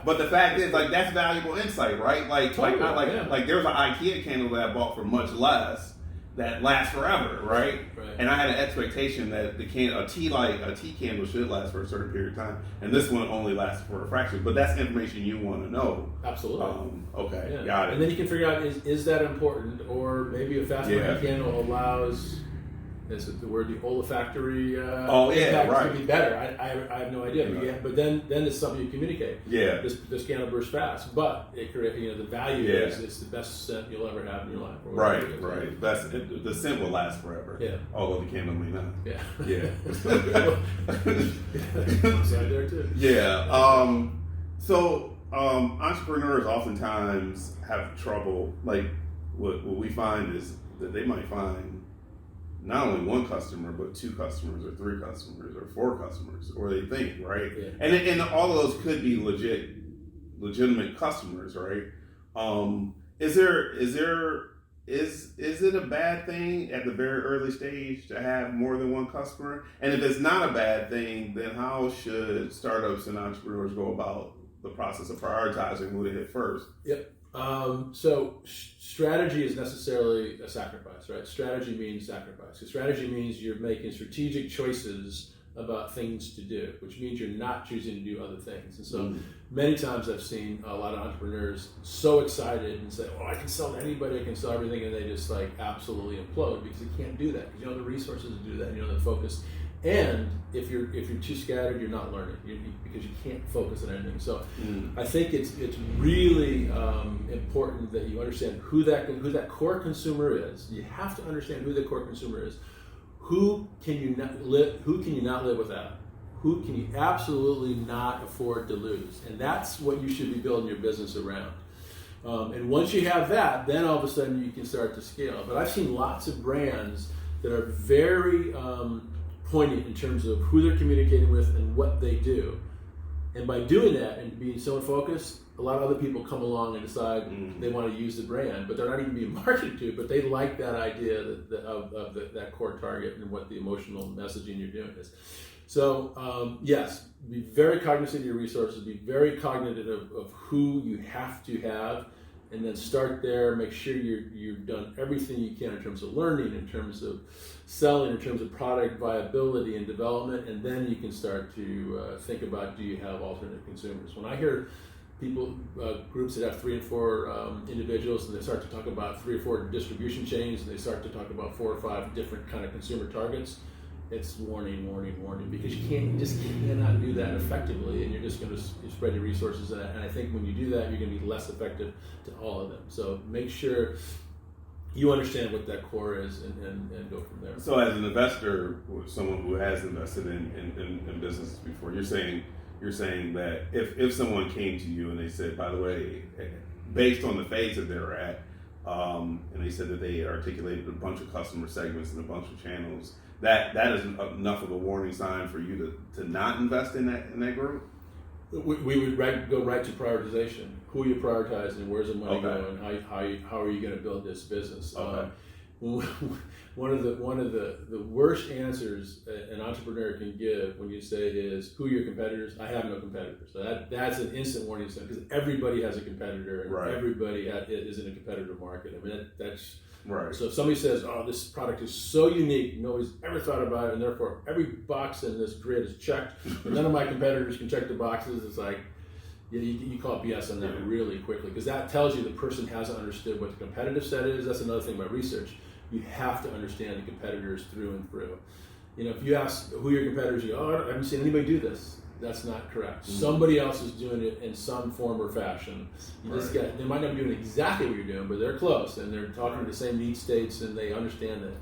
[SPEAKER 1] But the fact is, like, that's valuable insight, right? Like there's an IKEA candle that I bought for much less that lasts forever, right? And I had an expectation that a tea candle should last for a certain period of time, and this one only lasts for a fraction. But that's information you want to know.
[SPEAKER 2] Absolutely.
[SPEAKER 1] Okay, got it.
[SPEAKER 2] And then you can figure out, is that important, or maybe a fast burning candle allows, is it the word, the olfactory impact to be better. I have no idea. But then it's something you communicate. Yeah. This candle bursts fast, but it the value is it's the best scent you'll ever have in your life.
[SPEAKER 1] Right. The scent will last forever. Yeah. Although the candle may not. Yeah.
[SPEAKER 2] Upside there too.
[SPEAKER 1] Yeah. So entrepreneurs oftentimes have trouble. Like what we find is that they might find not only one customer, but 2 customers, or 3 customers, or 4 customers, or they think, right? Yeah. And all of those could be legitimate customers, right? Is it a bad thing at the very early stage to have more than one customer? And if it's not a bad thing, then how should startups and entrepreneurs go about the process of prioritizing who to hit first?
[SPEAKER 2] Yep. So strategy is necessarily a sacrifice, right? Strategy means sacrifice. So strategy means you're making strategic choices about things to do, which means you're not choosing to do other things. And so many times I've seen a lot of entrepreneurs so excited and say, "Oh, I can sell to anybody, I can sell everything," and they just like absolutely implode because you can't do that, because you don't have the resources to do that, you don't have the focus. And if you're too scattered, you're not learning because you can't focus on anything. So I think it's really important that you understand who that core consumer is. You have to understand who the core consumer is. Who can you not live without? Who can you absolutely not afford to lose? And that's what you should be building your business around. And once you have that, then all of a sudden you can start to scale. But I've seen lots of brands that are very poignant in terms of who they're communicating with and what they do. And by doing that and being so focused, a lot of other people come along and decide they want to use the brand, but they're not even being marketed to, but they like that idea of that core target and what the emotional messaging you're doing is. So yes, be very cognizant of your resources, be very cognizant of who you have to have, and then start there. Make sure you've done everything you can in terms of learning, in terms of selling, in terms of product viability and development, and then you can start to think about, do you have alternate consumers? When I hear people, groups that have 3 and 4 individuals, and they start to talk about 3 or 4 distribution chains, and they start to talk about 4 or 5 different kind of consumer targets, it's warning, warning, warning, because you just cannot do that effectively, and you're just going to spread your resources. And I think when you do that, you're going to be less effective to all of them. So make sure you understand what that core is and go from there.
[SPEAKER 1] So as an investor, or someone who has invested in businesses before, you're saying that if someone came to you and they said, by the way, based on the phase that they're at, and they said that they articulated a bunch of customer segments and a bunch of channels, that is enough of a warning sign for you to not invest in that group?
[SPEAKER 2] We would go right to prioritization. Who are you prioritizing? Where's the money going? How are you going to build this business?
[SPEAKER 1] Okay.
[SPEAKER 2] One of the worst answers an entrepreneur can give when you say is, who are your competitors? I have no competitors. So that's an instant warning sign, because everybody has a competitor, and everybody is in a competitive market. I mean, that's right. So if somebody says, oh, this product is so unique, nobody's ever thought about it, and therefore every box in this grid is checked, and none of my competitors can check the boxes, it's like, you call BS on that really quickly, because that tells you the person hasn't understood what the competitive set is. That's another thing about research. You have to understand the competitors through and through. If you ask who your competitors, you go, oh, I haven't seen anybody do this. That's not correct. Somebody else is doing it in some form or fashion. They might not be doing exactly what you're doing, but they're close, and they're talking to the same need states, and they understand that.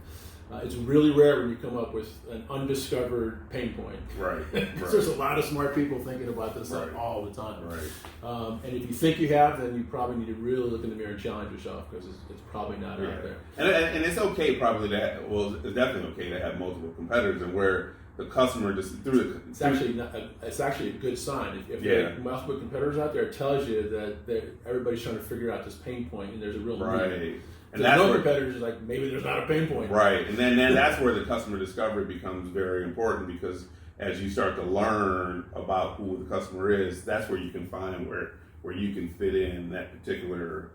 [SPEAKER 2] It's really rare when you come up with an undiscovered pain point. Right. There's a lot of smart people thinking about this stuff all the time. Right. And if you think you have, then you probably need to really look in the mirror and challenge yourself, because it's probably not out there.
[SPEAKER 1] And it's okay probably it's definitely okay to have multiple competitors, and where the customer just it's actually a good sign. If there are multiple competitors out there, it tells you that everybody's trying to figure out this pain point, and there's a real need. And that's no competitors, like, maybe there's not a pain point. Right, and then that's where the customer discovery becomes very important, because as you start to learn about who the customer is, that's where you can find where you can fit in that particular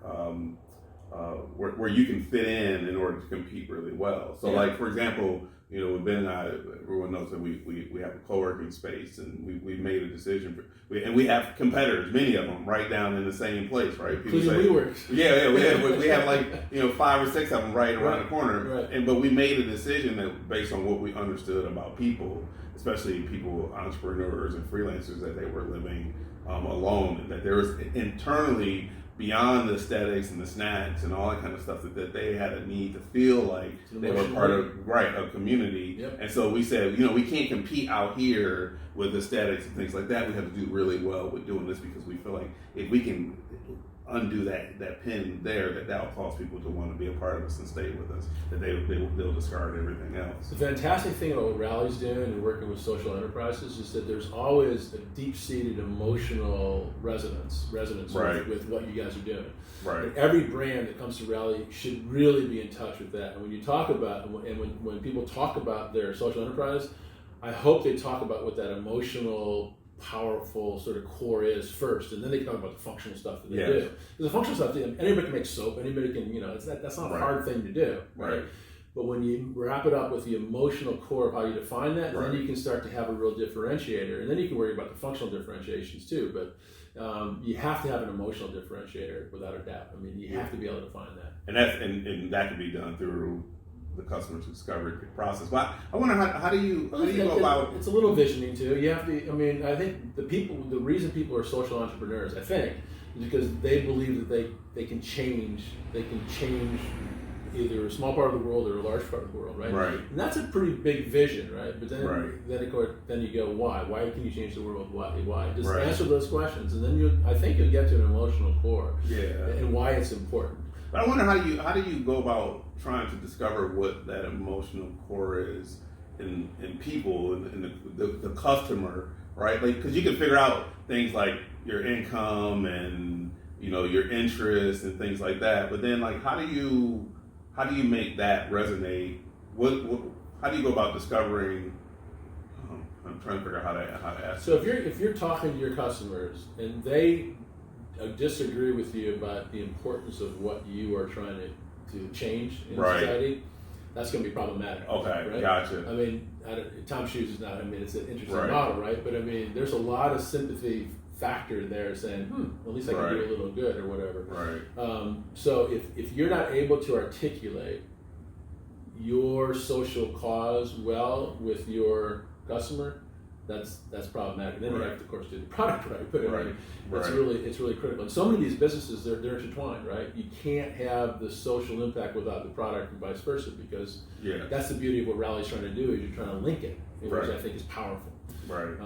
[SPEAKER 1] where you can fit in order to compete really well. So, like, for example, with Ben and I, everyone knows that we have a co-working space, and we made a decision. We have competitors, many of them, right down in the same place, right?
[SPEAKER 2] People say,
[SPEAKER 1] we have like 5 or 6 of them right around the corner. Right. But we made a decision that based on what we understood about people, especially people, entrepreneurs and freelancers, that they were living alone, and that there was internally, beyond the aesthetics and the snacks and all that kind of stuff, that they had a need to feel like they were part of a community. Yep. And so we said, we can't compete out here with aesthetics and things like that. We have to do really well with doing this, because we feel like if we can undo that pin there, that'll cause people to want to be a part of us and stay with us, that they'll discard everything else.
[SPEAKER 2] The fantastic thing about what Rally's doing and working with social enterprises is that there's always a deep-seated emotional resonance with what you guys are doing. Right. And every brand that comes to Rally should really be in touch with that. And when you talk about, and when people talk about their social enterprise, I hope they talk about what that emotional, powerful sort of core is first, and then they talk about the functional stuff that they do. Because the functional stuff, anybody can make soap, anybody can, that's not a hard thing to do, right? But when you wrap it up with the emotional core of how you define that, then you can start to have a real differentiator, and then you can worry about the functional differentiations too. But you have to have an emotional differentiator without a doubt. I mean, you have to be able to find that,
[SPEAKER 1] and that can be done through the customer discovery process. But I wonder how do you go about?
[SPEAKER 2] It's a little visioning too. You have to. I mean, I think the reason people are social entrepreneurs, I think, is because they believe that they can change. They can change either a small part of the world or a large part of the world, right? Right. And that's a pretty big vision, right? But then you go, why? Why can you change the world? Why? Just answer those questions, and then I think you'll get to an emotional core. Yeah. And why it's important.
[SPEAKER 1] But I wonder how do you go about trying to discover what that emotional core is in people and the customer, right? Like, because you can figure out things like your income and your interests and things like that, but then like how do you make that resonate? How do you go about discovering? I'm trying to figure out how to ask.
[SPEAKER 2] So if you're talking to your customers and they disagree with you about the importance of what you are trying to change in society, that's going to be problematic.
[SPEAKER 1] Okay,
[SPEAKER 2] right?
[SPEAKER 1] gotcha.
[SPEAKER 2] I mean, Tom Shoes is not. I mean, it's an interesting model, right? But I mean, there's a lot of sympathy factor there, saying, at least I can do a little good or whatever.
[SPEAKER 1] Right.
[SPEAKER 2] So if you're not able to articulate your social cause well with your customer, that's problematic. And then you have to, of course, do the product right. But I mean, it's really critical. And so many of these businesses, they're intertwined, right? You can't have the social impact without the product, and vice versa, because that's the beauty of what Rally's trying to do, is you're trying to link it, which I think is powerful.
[SPEAKER 1] Right.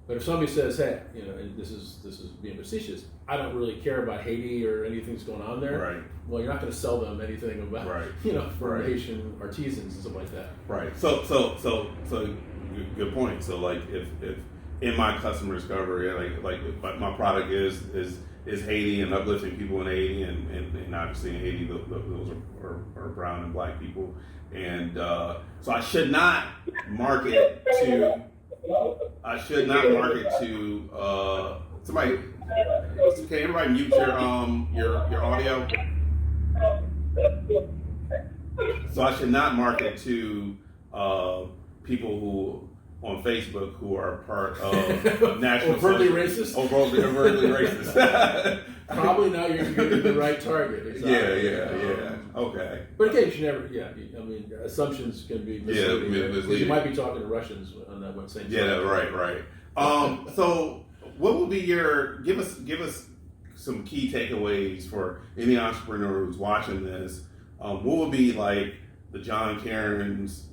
[SPEAKER 2] But if somebody says, hey, and this is being facetious, I don't really care about Haiti or anything that's going on there.
[SPEAKER 1] Right.
[SPEAKER 2] Well, you're not going to sell them anything about, for Haitian artisans and stuff like that.
[SPEAKER 1] Right. So good point. So like if in my customer discovery, like if my product is Haiti and uplifting people in Haiti, and obviously in Haiti those are brown and black people, and so I should not market to. Somebody. Can everybody mute your audio? So I should not market to people who on Facebook who are part of national
[SPEAKER 2] overtly racist.
[SPEAKER 1] Overtly racist.
[SPEAKER 2] Probably not. You're getting the right target. Exactly.
[SPEAKER 1] Yeah. Okay.
[SPEAKER 2] But again, you should never. I mean, assumptions can be misleading. Right? You might be talking to Russians on that one same.
[SPEAKER 1] Right. So, what would be give us some key takeaways for any entrepreneur who's watching this? What would be like the John Caron's,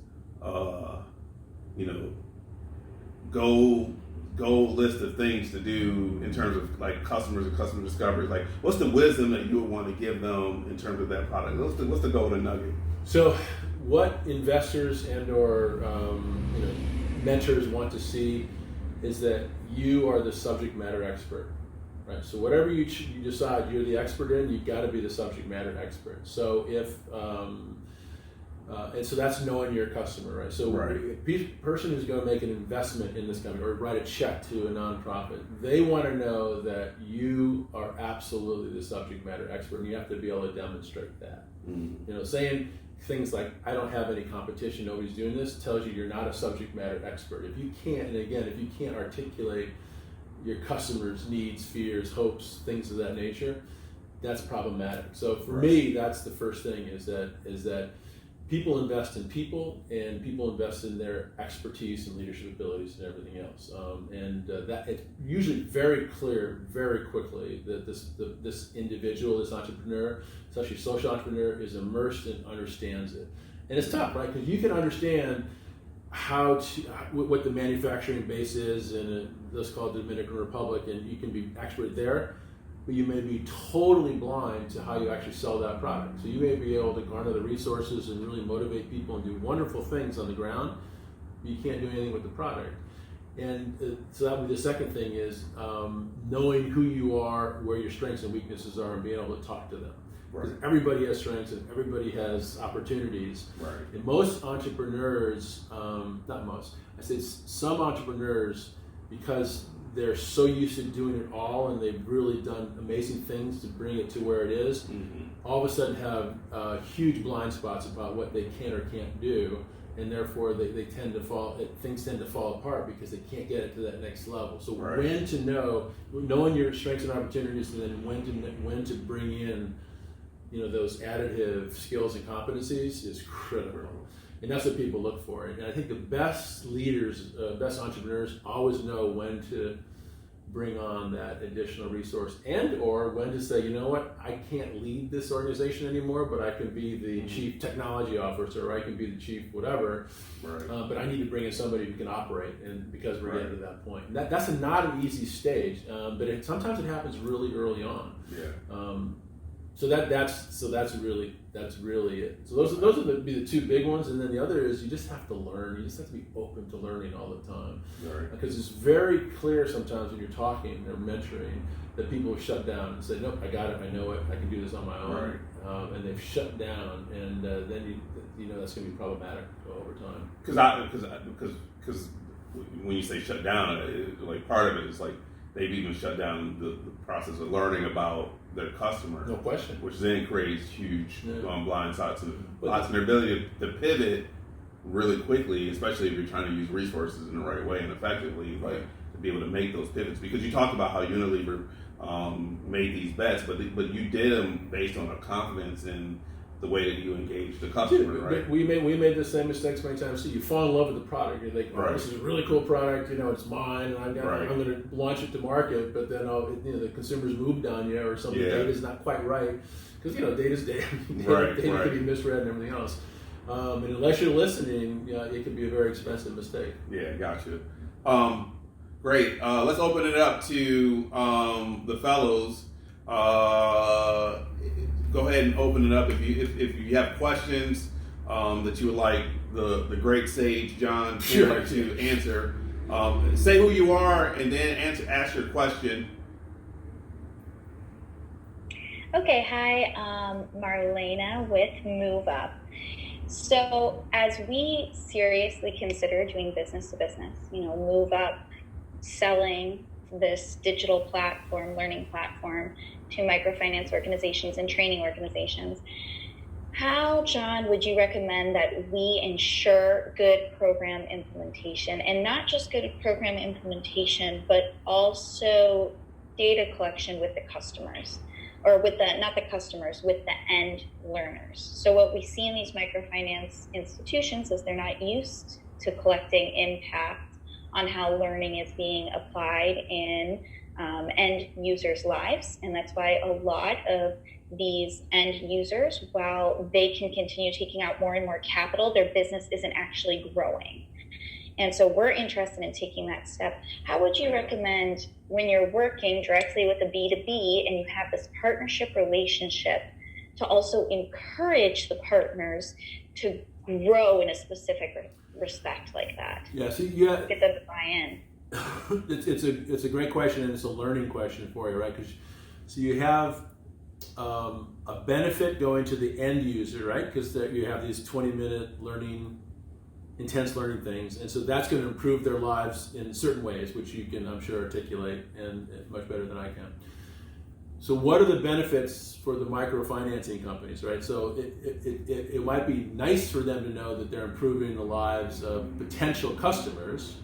[SPEAKER 1] goal list of things to do in terms of like customers and customer discovery? Like, what's the wisdom that you would want to give them in terms of that product? What's the golden nugget?
[SPEAKER 2] So, what investors and or mentors want to see is that you are the subject matter expert, right? So whatever you decide you're the expert in, you've got to be the subject matter expert. So if and so that's knowing your customer, right? So a person who's going to make an investment in this company or write a check to a nonprofit, they want to know that you are absolutely the subject matter expert, and you have to be able to demonstrate that. Saying things like, I don't have any competition, nobody's doing this, tells you you're not a subject matter expert. If you can't articulate your customers' needs, fears, hopes, things of that nature, that's problematic. So for me, that's the first thing, is that people invest in people, and people invest in their expertise and leadership abilities and everything else. That it's usually very clear very quickly that this individual, this entrepreneur, especially social entrepreneur, is immersed and understands it. And it's tough, right? Because you can understand what the manufacturing base is in let's call it the Dominican Republic, and you can be expert there, but you may be totally blind to how you actually sell that product. So you may be able to garner the resources and really motivate people and do wonderful things on the ground, but you can't do anything with the product. And so that would be the second thing, is knowing who you are, where your strengths and weaknesses are, and being able to talk to them. Because everybody has strengths and everybody has opportunities. Right. And most entrepreneurs, not most, I say some entrepreneurs, because they're so used to doing it all and they've really done amazing things to bring it to where it is, all of a sudden have huge blind spots about what they can or can't do, and therefore they tend to things tend to fall apart because they can't get it to that next level. So when to knowing your strengths and opportunities, and then when to bring in those additive skills and competencies is critical. And that's what people look for. And I think the best leaders, best entrepreneurs always know when to bring on that additional resource, and or when to say, you know what, I can't lead this organization anymore, but I can be the chief technology officer, or I can be the chief whatever, but I need to bring in somebody who can operate, and because we're getting to that point. And that's not an easy stage, but sometimes it happens really early on. So that's really it. So those would be the two big ones, and then the other is you just have to learn. You just have to be open to learning all the time,
[SPEAKER 1] Right.
[SPEAKER 2] because it's very clear sometimes when you're talking or mentoring that people shut down and say, "Nope, I got it, I know it, I can do this on my own," and they've shut down, and then you know that's going to be problematic over time.
[SPEAKER 1] Because when you say shut down, like part of it is like they've even shut down the process of learning about their customer.
[SPEAKER 2] No question.
[SPEAKER 1] Which then creates huge blind spots and their ability to pivot really quickly, especially if you're trying to use resources in the right way and effectively, like to be able to make those pivots. Because you talked about how Unilever made these bets, but you did them based on a confidence in the way that you engage the customer, right?
[SPEAKER 2] We made the same mistakes many times too. You fall in love with the product. You're like, oh, this is a really cool product. You know, it's mine, and I'm going to launch it to market. But then, the consumers moved on you, or something. The data's not quite right, because data's data. Data can be misread and everything else. And unless you're listening, it can be a very expensive mistake.
[SPEAKER 1] Yeah, gotcha. Great. Let's open it up to the fellows. Go ahead and open it up if you have questions that you would like the great sage John to answer. Say who you are and then ask your question.
[SPEAKER 3] Okay, hi, Marlena with Move Up. So as we seriously consider doing business to business, Move Up selling this digital platform, learning platform, to microfinance organizations and training organizations, how, John, would you recommend that we ensure good program implementation, and not just good program implementation, but also data collection with the customers, or with not the customers, with the end learners? So what we see in these microfinance institutions is they're not used to collecting impact on how learning is being applied in end users' lives, and that's why a lot of these end users, while they can continue taking out more and more capital, their business isn't actually growing. And so we're interested in taking that step. How would you recommend, when you're working directly with a B2B and you have this partnership relationship, to also encourage the partners to grow in a specific respect like that?
[SPEAKER 2] Yeah, so
[SPEAKER 3] get them to buy in.
[SPEAKER 2] It's a great question, and it's a learning question for you, right? So you have a benefit going to the end user, right? Because you have these 20-minute intense learning things, and so that's going to improve their lives in certain ways, which you can, I'm sure, articulate and much better than I can. So what are the benefits for the microfinancing companies, right? So it might be nice for them to know that they're improving the lives of potential customers.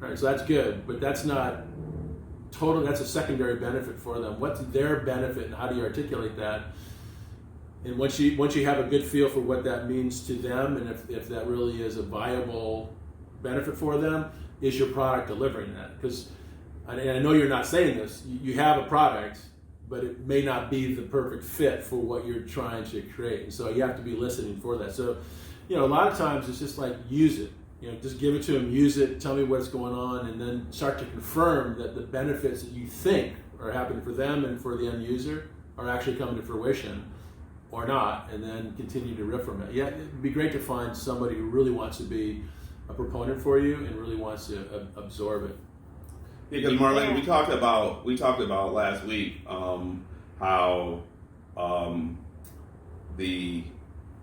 [SPEAKER 2] Right, so that's good, but that's not total. That's a secondary benefit for them. What's their benefit, and how do you articulate that? And once you have a good feel for what that means to them, and if that really is a viable benefit for them, is your product delivering that? Because, and I know you're not saying this, you have a product, but it may not be the perfect fit for what you're trying to create, and so you have to be listening for that. So, a lot of times it's just like, use it. Just give it to them, use it, tell me what's going on, and then start to confirm that the benefits that you think are happening for them and for the end user are actually coming to fruition or not, and then continue to riff from it. Yeah, it'd be great to find somebody who really wants to be a proponent for you and really wants to absorb it.
[SPEAKER 1] Yeah, because Marlene, we talked about last week how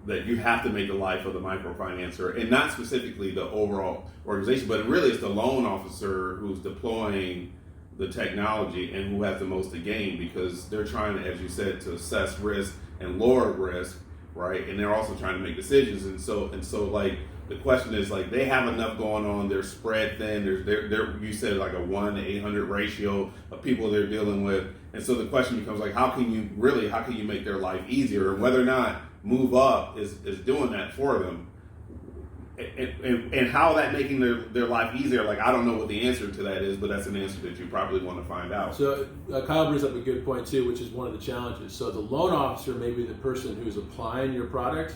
[SPEAKER 1] that you have to make the life of the microfinancer, and not specifically the overall organization, but really it's the loan officer who's deploying the technology and who has the most to gain, because they're trying to, as you said, to assess risk and lower risk, right? And they're also trying to make decisions. And so like the question is, like, they have enough going on, they're spread thin, they're you said like a 1 to 800 ratio of people they're dealing with. And so the question becomes, like, how can you make their life easier, and whether or not Move Up is doing that for them, and how that making their life easier. Like, I don't know what the answer to that is, but that's an answer that you probably want to find out.
[SPEAKER 2] So Kyle brings up a good point too, which is one of the challenges. So the loan officer may be the person who's applying your product.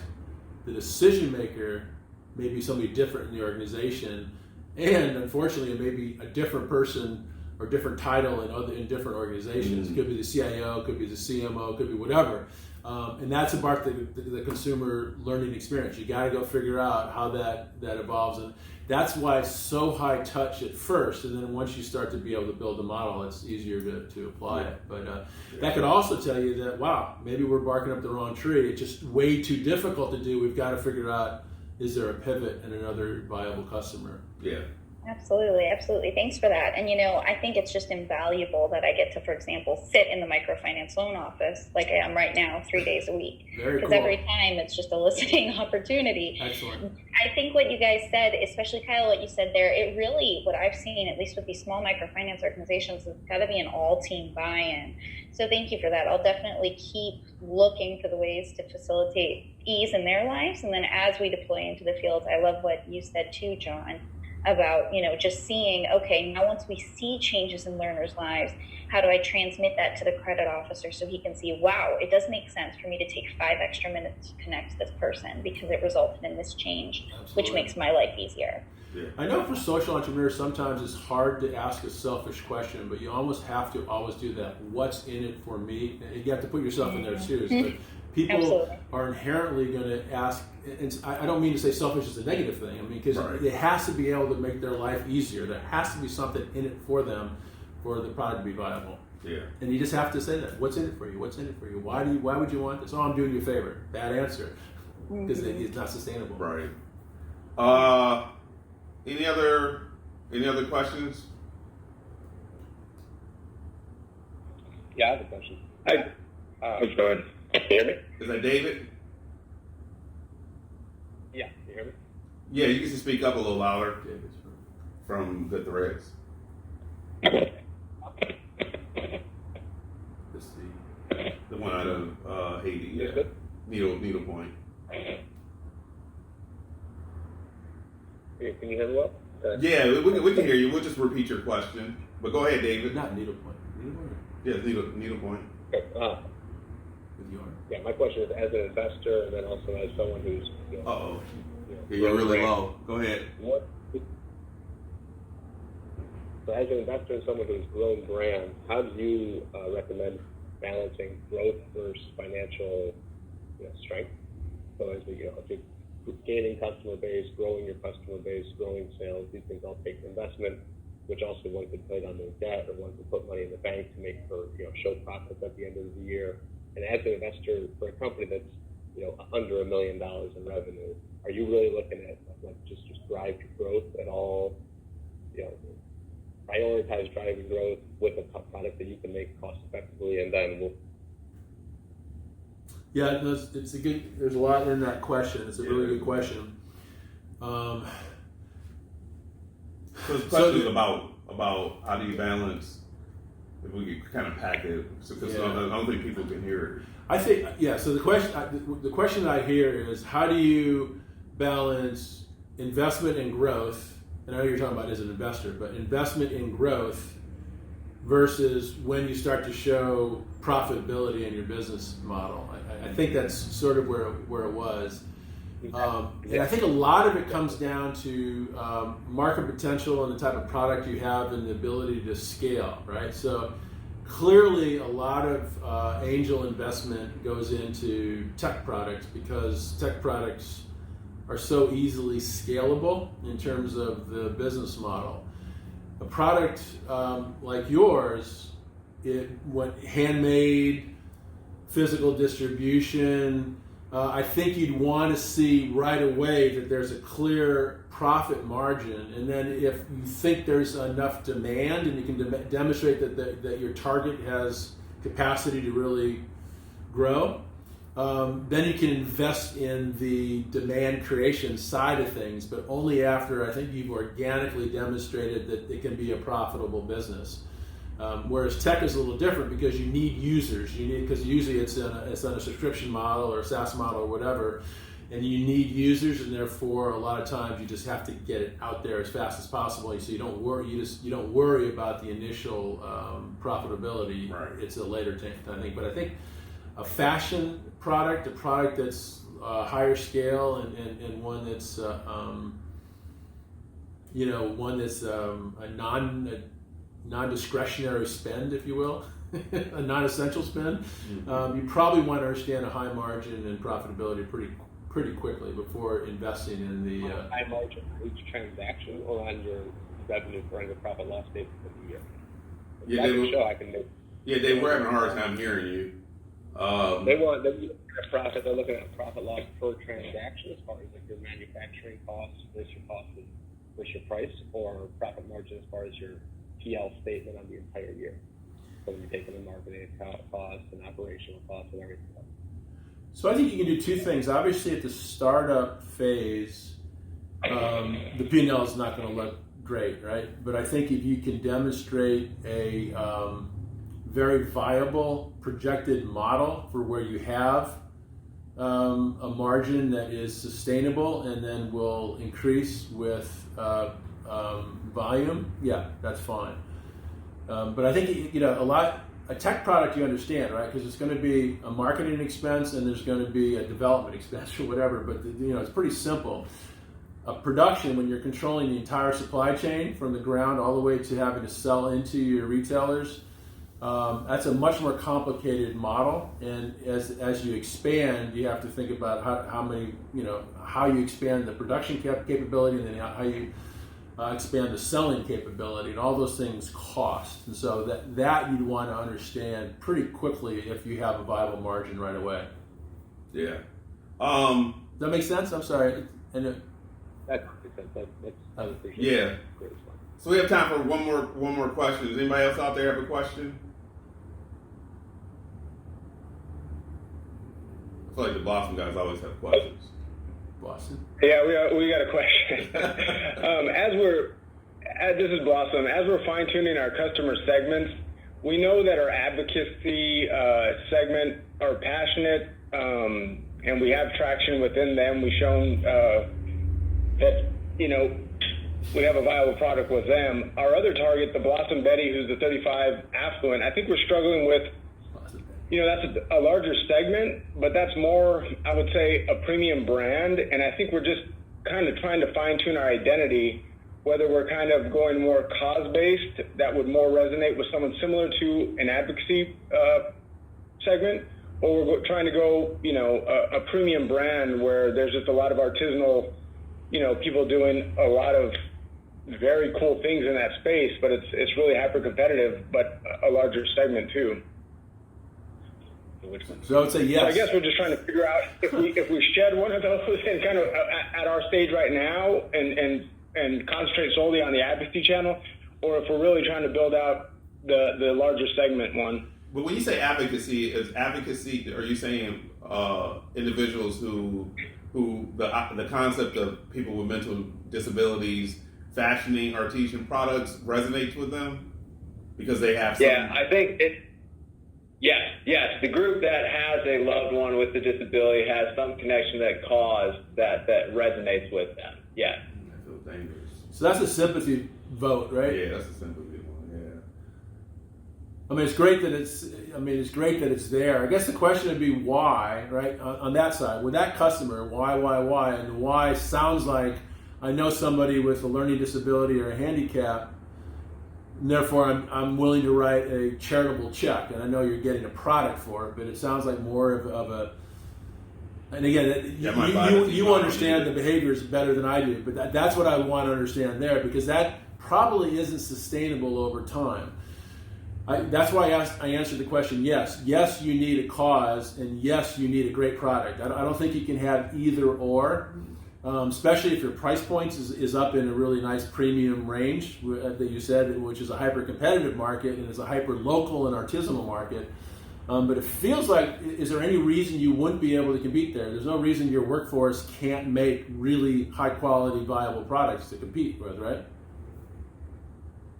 [SPEAKER 2] The decision maker may be somebody different in the organization, and unfortunately it may be a different person or different title in different organizations. It could be the CIO, could be the CMO, could be whatever. And that's about the consumer learning experience. You got to go figure out how that evolves, and that's why it's so high touch at first. And then once you start to be able to build the model, it's easier to apply it. But that could also tell you that, wow, maybe we're barking up the wrong tree. It's just way too difficult to do. We've got to figure out, is there a pivot and another viable customer?
[SPEAKER 1] Yeah.
[SPEAKER 3] Absolutely, absolutely. Thanks for that. And I think it's just invaluable that I get to, for example, sit in the microfinance loan office like I am right now 3 days a week.
[SPEAKER 2] Very
[SPEAKER 3] Because
[SPEAKER 2] cool.
[SPEAKER 3] every time it's just a listening opportunity.
[SPEAKER 2] Excellent.
[SPEAKER 3] I think what you guys said, especially Kyle, what you said there, it really, what I've seen, at least with these small microfinance organizations, it's got to be an all-team buy-in. So thank you for that. I'll definitely keep looking for the ways to facilitate ease in their lives. And then as we deploy into the field, I love what you said too, John, about just seeing, okay, now once we see changes in learners' lives, how do I transmit that to the credit officer so he can see, wow, it does make sense for me to take 5 extra minutes to connect to this person because it resulted in this change.
[SPEAKER 2] Absolutely.
[SPEAKER 3] Which makes my life easier.
[SPEAKER 1] Yeah.
[SPEAKER 2] I know for social entrepreneurs, sometimes it's hard to ask a selfish question, but you almost have to always do that. What's in it for me? And you have to put yourself in their shoes. But people
[SPEAKER 3] Absolutely.
[SPEAKER 2] are inherently going to ask, and I don't mean to say selfish is a negative thing. I mean, because
[SPEAKER 1] Right.
[SPEAKER 2] it has to be able to make their life easier. There has to be something in it for them for the product to be viable.
[SPEAKER 1] Yeah.
[SPEAKER 2] And you just have to say that. What's in it for you? What's in it for you? Why would you want this? Oh, I'm doing you a favor. Bad answer. Because it's not sustainable.
[SPEAKER 1] Right. Any other questions?
[SPEAKER 4] Yeah, I have a question. Hi. How's it going? Can you hear me?
[SPEAKER 1] Is that David?
[SPEAKER 4] Yeah, can you hear me?
[SPEAKER 1] Yeah, you can speak up a little louder
[SPEAKER 2] David's
[SPEAKER 1] from the threads.
[SPEAKER 2] Let's see.
[SPEAKER 1] The one out of Haiti.
[SPEAKER 4] Is
[SPEAKER 1] Yeah.
[SPEAKER 4] it?
[SPEAKER 1] Needle Point.
[SPEAKER 4] Can you hear me well?
[SPEAKER 1] Yeah, we can hear you. We'll just repeat your question. But go ahead, David.
[SPEAKER 2] Not needlepoint. Needlepoint
[SPEAKER 1] Yeah, Needle Point.
[SPEAKER 4] Okay.
[SPEAKER 2] with yarn.
[SPEAKER 4] Yeah, my question is, as an investor, and then also as someone who's,
[SPEAKER 1] Uh-oh. Yeah, you're really low. Go ahead.
[SPEAKER 4] What? So, as an investor and someone who's grown brands, how do you recommend balancing growth versus financial, strength? So, as we, if you're gaining customer base, growing your customer base, growing sales, these things all take investment, which also one could put on their debt, or one could put money in the bank to make for, show profits at the end of the year. And as an investor for a company that's, under $1 million in revenue, are you really looking at just drive growth at all? Prioritize driving growth with a product that you can make cost effectively, and then
[SPEAKER 2] Yeah, it's a good. There's a lot in that question. It's a really good question.
[SPEAKER 1] So the question is about how do you balance, if we could kind of pack it, because I don't think people can hear it.
[SPEAKER 2] I think, so the question I hear is, how do you balance investment and growth? And I know you're talking about as an investor, but investment in growth versus when you start to show profitability in your business model. I think that's sort of where it was. And I think a lot of it comes down to market potential and the type of product you have and the ability to scale, right? So clearly a lot of angel investment goes into tech products because tech products are so easily scalable in terms of the business model. A product like yours, it went handmade, physical distribution. I think you'd want to see right away that there's a clear profit margin, and then if you think there's enough demand and you can demonstrate that your target has capacity to really grow, then you can invest in the demand creation side of things, but only after I think you've organically demonstrated that it can be a profitable business. Whereas tech is a little different because you need users. Because usually it's on a subscription model or a SaaS model or whatever, and you need users, and therefore a lot of times you just have to get it out there as fast as possible. So you don't worry. You don't worry about the initial profitability.
[SPEAKER 1] Right.
[SPEAKER 2] It's a later thing, I think. But I think a fashion product, a product that's higher scale, and one that's one that's a non-discretionary spend, if you will, a non-essential spend, you probably want to understand a high margin and profitability pretty quickly before investing in the
[SPEAKER 4] high margin for each transaction or on your revenue for the profit loss statement for the year.
[SPEAKER 1] Yeah, they were having a hard time hearing you.
[SPEAKER 4] They're looking at profit. They're looking at profit loss per transaction as far as like your manufacturing costs versus your cost versus your price, or profit margin as far as your PL statement on the entire year. So when you take in the marketing costs and operational costs and everything else.
[SPEAKER 2] So I think you can do two things. Obviously, at the startup phase, the P&L is not going to look great, right? But I think if you can demonstrate a very viable projected model for where you have a margin that is sustainable and then will increase with volume, yeah, that's fine. But I think a tech product you understand, right? Because it's going to be a marketing expense and there's going to be a development expense or whatever. But it's pretty simple. A production, when you're controlling the entire supply chain from the ground all the way to having to sell into your retailers, that's a much more complicated model. And as you expand, you have to think about how you expand the production capability, and then how you expand the selling capability, and all those things cost. And so that you'd want to understand pretty quickly if you have a viable margin right away.
[SPEAKER 1] Yeah.
[SPEAKER 2] Does that make sense? I'm sorry.
[SPEAKER 4] That makes sense. I appreciate
[SPEAKER 1] Yeah.
[SPEAKER 4] that. Great response.
[SPEAKER 1] So we have time for one more question. Does anybody else out there have a question? I feel like the Boston guys always have questions.
[SPEAKER 2] Boston?
[SPEAKER 5] Yeah, we got a question. This is Blossom. As we're fine-tuning our customer segments, we know that our advocacy segment are passionate, and we have traction within them. We've shown that, we have a viable product with them. Our other target, the Blossom Betty, who's the 35 affluent, I think we're struggling with, that's a larger segment, but that's more, I would say, a premium brand. And I think we're just kind of trying to fine-tune our identity, whether we're kind of going more cause-based, that would more resonate with someone similar to an advocacy segment, or we're trying to go, a premium brand where there's just a lot of artisanal, people doing a lot of very cool things in that space, but it's really hyper-competitive, but a larger segment too.
[SPEAKER 2] So I would say yes.
[SPEAKER 5] So I guess we're just trying to figure out if we shed one of those and kind of at our stage right now and concentrate solely on the advocacy channel, or if we're really trying to build out the larger segment one.
[SPEAKER 1] But when you say advocacy, are you saying individuals who the concept of people with mental disabilities fashioning artisan products resonates with them because they have some...
[SPEAKER 5] Yeah, I think Yes. The group that has a loved one with a disability has some connection that resonates with them. Yeah.
[SPEAKER 1] I feel dangerous.
[SPEAKER 2] So that's a sympathy vote, right?
[SPEAKER 1] Yeah, that's a sympathy one. Yeah.
[SPEAKER 2] I mean, it's great that it's there. I guess the question would be why, right? On that side, with that customer, why, and the why sounds like I know somebody with a learning disability or a handicap. And therefore, I'm willing to write a charitable check, and I know you're getting a product for it, but it sounds like more of a. And again, you understand the behaviors better than I do, but that's what I want to understand there, because that probably isn't sustainable over time. That's why I answered the question. Yes, you need a cause, and yes, you need a great product. I don't think you can have either or. Especially if your price points is up in a really nice premium range that you said, which is a hyper-competitive market and is a hyper-local and artisanal market. But it feels like, is there any reason you wouldn't be able to compete there? There's no reason your workforce can't make really high-quality, viable products to compete with, right?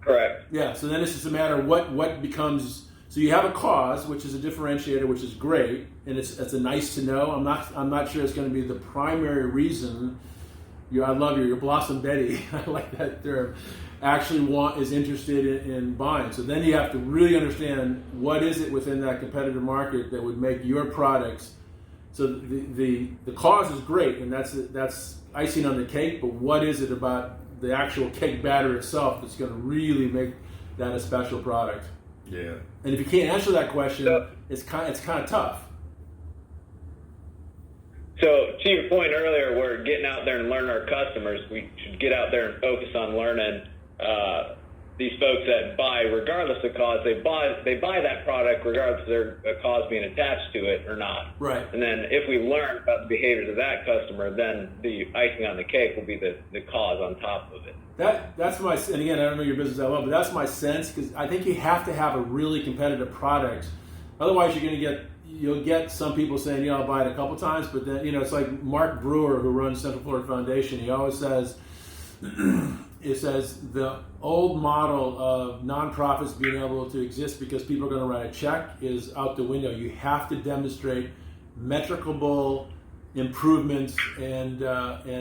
[SPEAKER 5] Correct.
[SPEAKER 2] Yeah, so then it's just a matter of what becomes... So you have a cause, which is a differentiator, which is great, and it's a nice to know. I'm not sure it's going to be the primary reason. I love your Blossom Betty. I like that term. Actually, is interested in buying. So then you have to really understand what is it within that competitive market that would make your products. So the cause is great, and that's icing on the cake. But what is it about the actual cake batter itself that's going to really make that a special product?
[SPEAKER 1] Yeah.
[SPEAKER 2] And if you can't answer that question, it's kind of tough.
[SPEAKER 5] So to your point earlier, we're getting out there and learn our customers. We should get out there and focus on learning these folks that buy, regardless of cause. They buy that product regardless of their cause being attached to it or not.
[SPEAKER 2] Right.
[SPEAKER 5] And then if we learn about the behaviors of that customer, then the icing on the cake will be the cause on top of it.
[SPEAKER 2] That's my, and again, I don't know your business that well, but that's my sense, because I think you have to have a really competitive product. Otherwise, you'll get some people saying, I'll buy it a couple times, but then, it's like Mark Brewer, who runs Central Florida Foundation. He always says, it says the old model of nonprofits being able to exist because people are going to write a check is out the window. You have to demonstrate metricable improvements and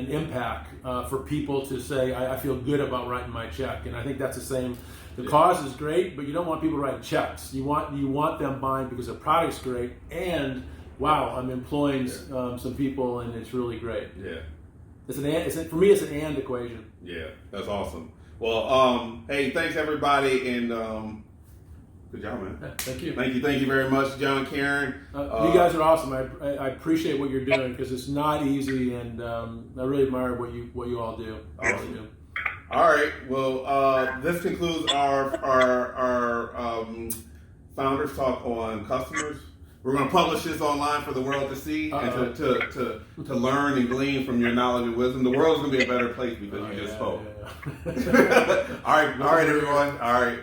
[SPEAKER 2] impact for people to say, I feel good about writing my check. And I think that's the same. The cause is great, but you don't want people writing checks. You want them buying because the product's great, and wow, I'm employing some people, and it's really great.
[SPEAKER 1] Yeah.
[SPEAKER 2] For me, it's an and equation.
[SPEAKER 1] Yeah, that's awesome. Well, hey, thanks everybody, and good job, man.
[SPEAKER 2] Yeah, thank you.
[SPEAKER 1] Thank you very much, John, Caron.
[SPEAKER 2] You guys are awesome. I appreciate what you're doing, because it's not easy, and I really admire what you all do.
[SPEAKER 1] Awesome. All right. Well, this concludes our founders talk on customers. We're going to publish this online for the world to see and to learn and glean from your knowledge and wisdom. The world's going to be a better place because you just spoke.
[SPEAKER 2] Yeah.
[SPEAKER 1] All right, everyone. All right.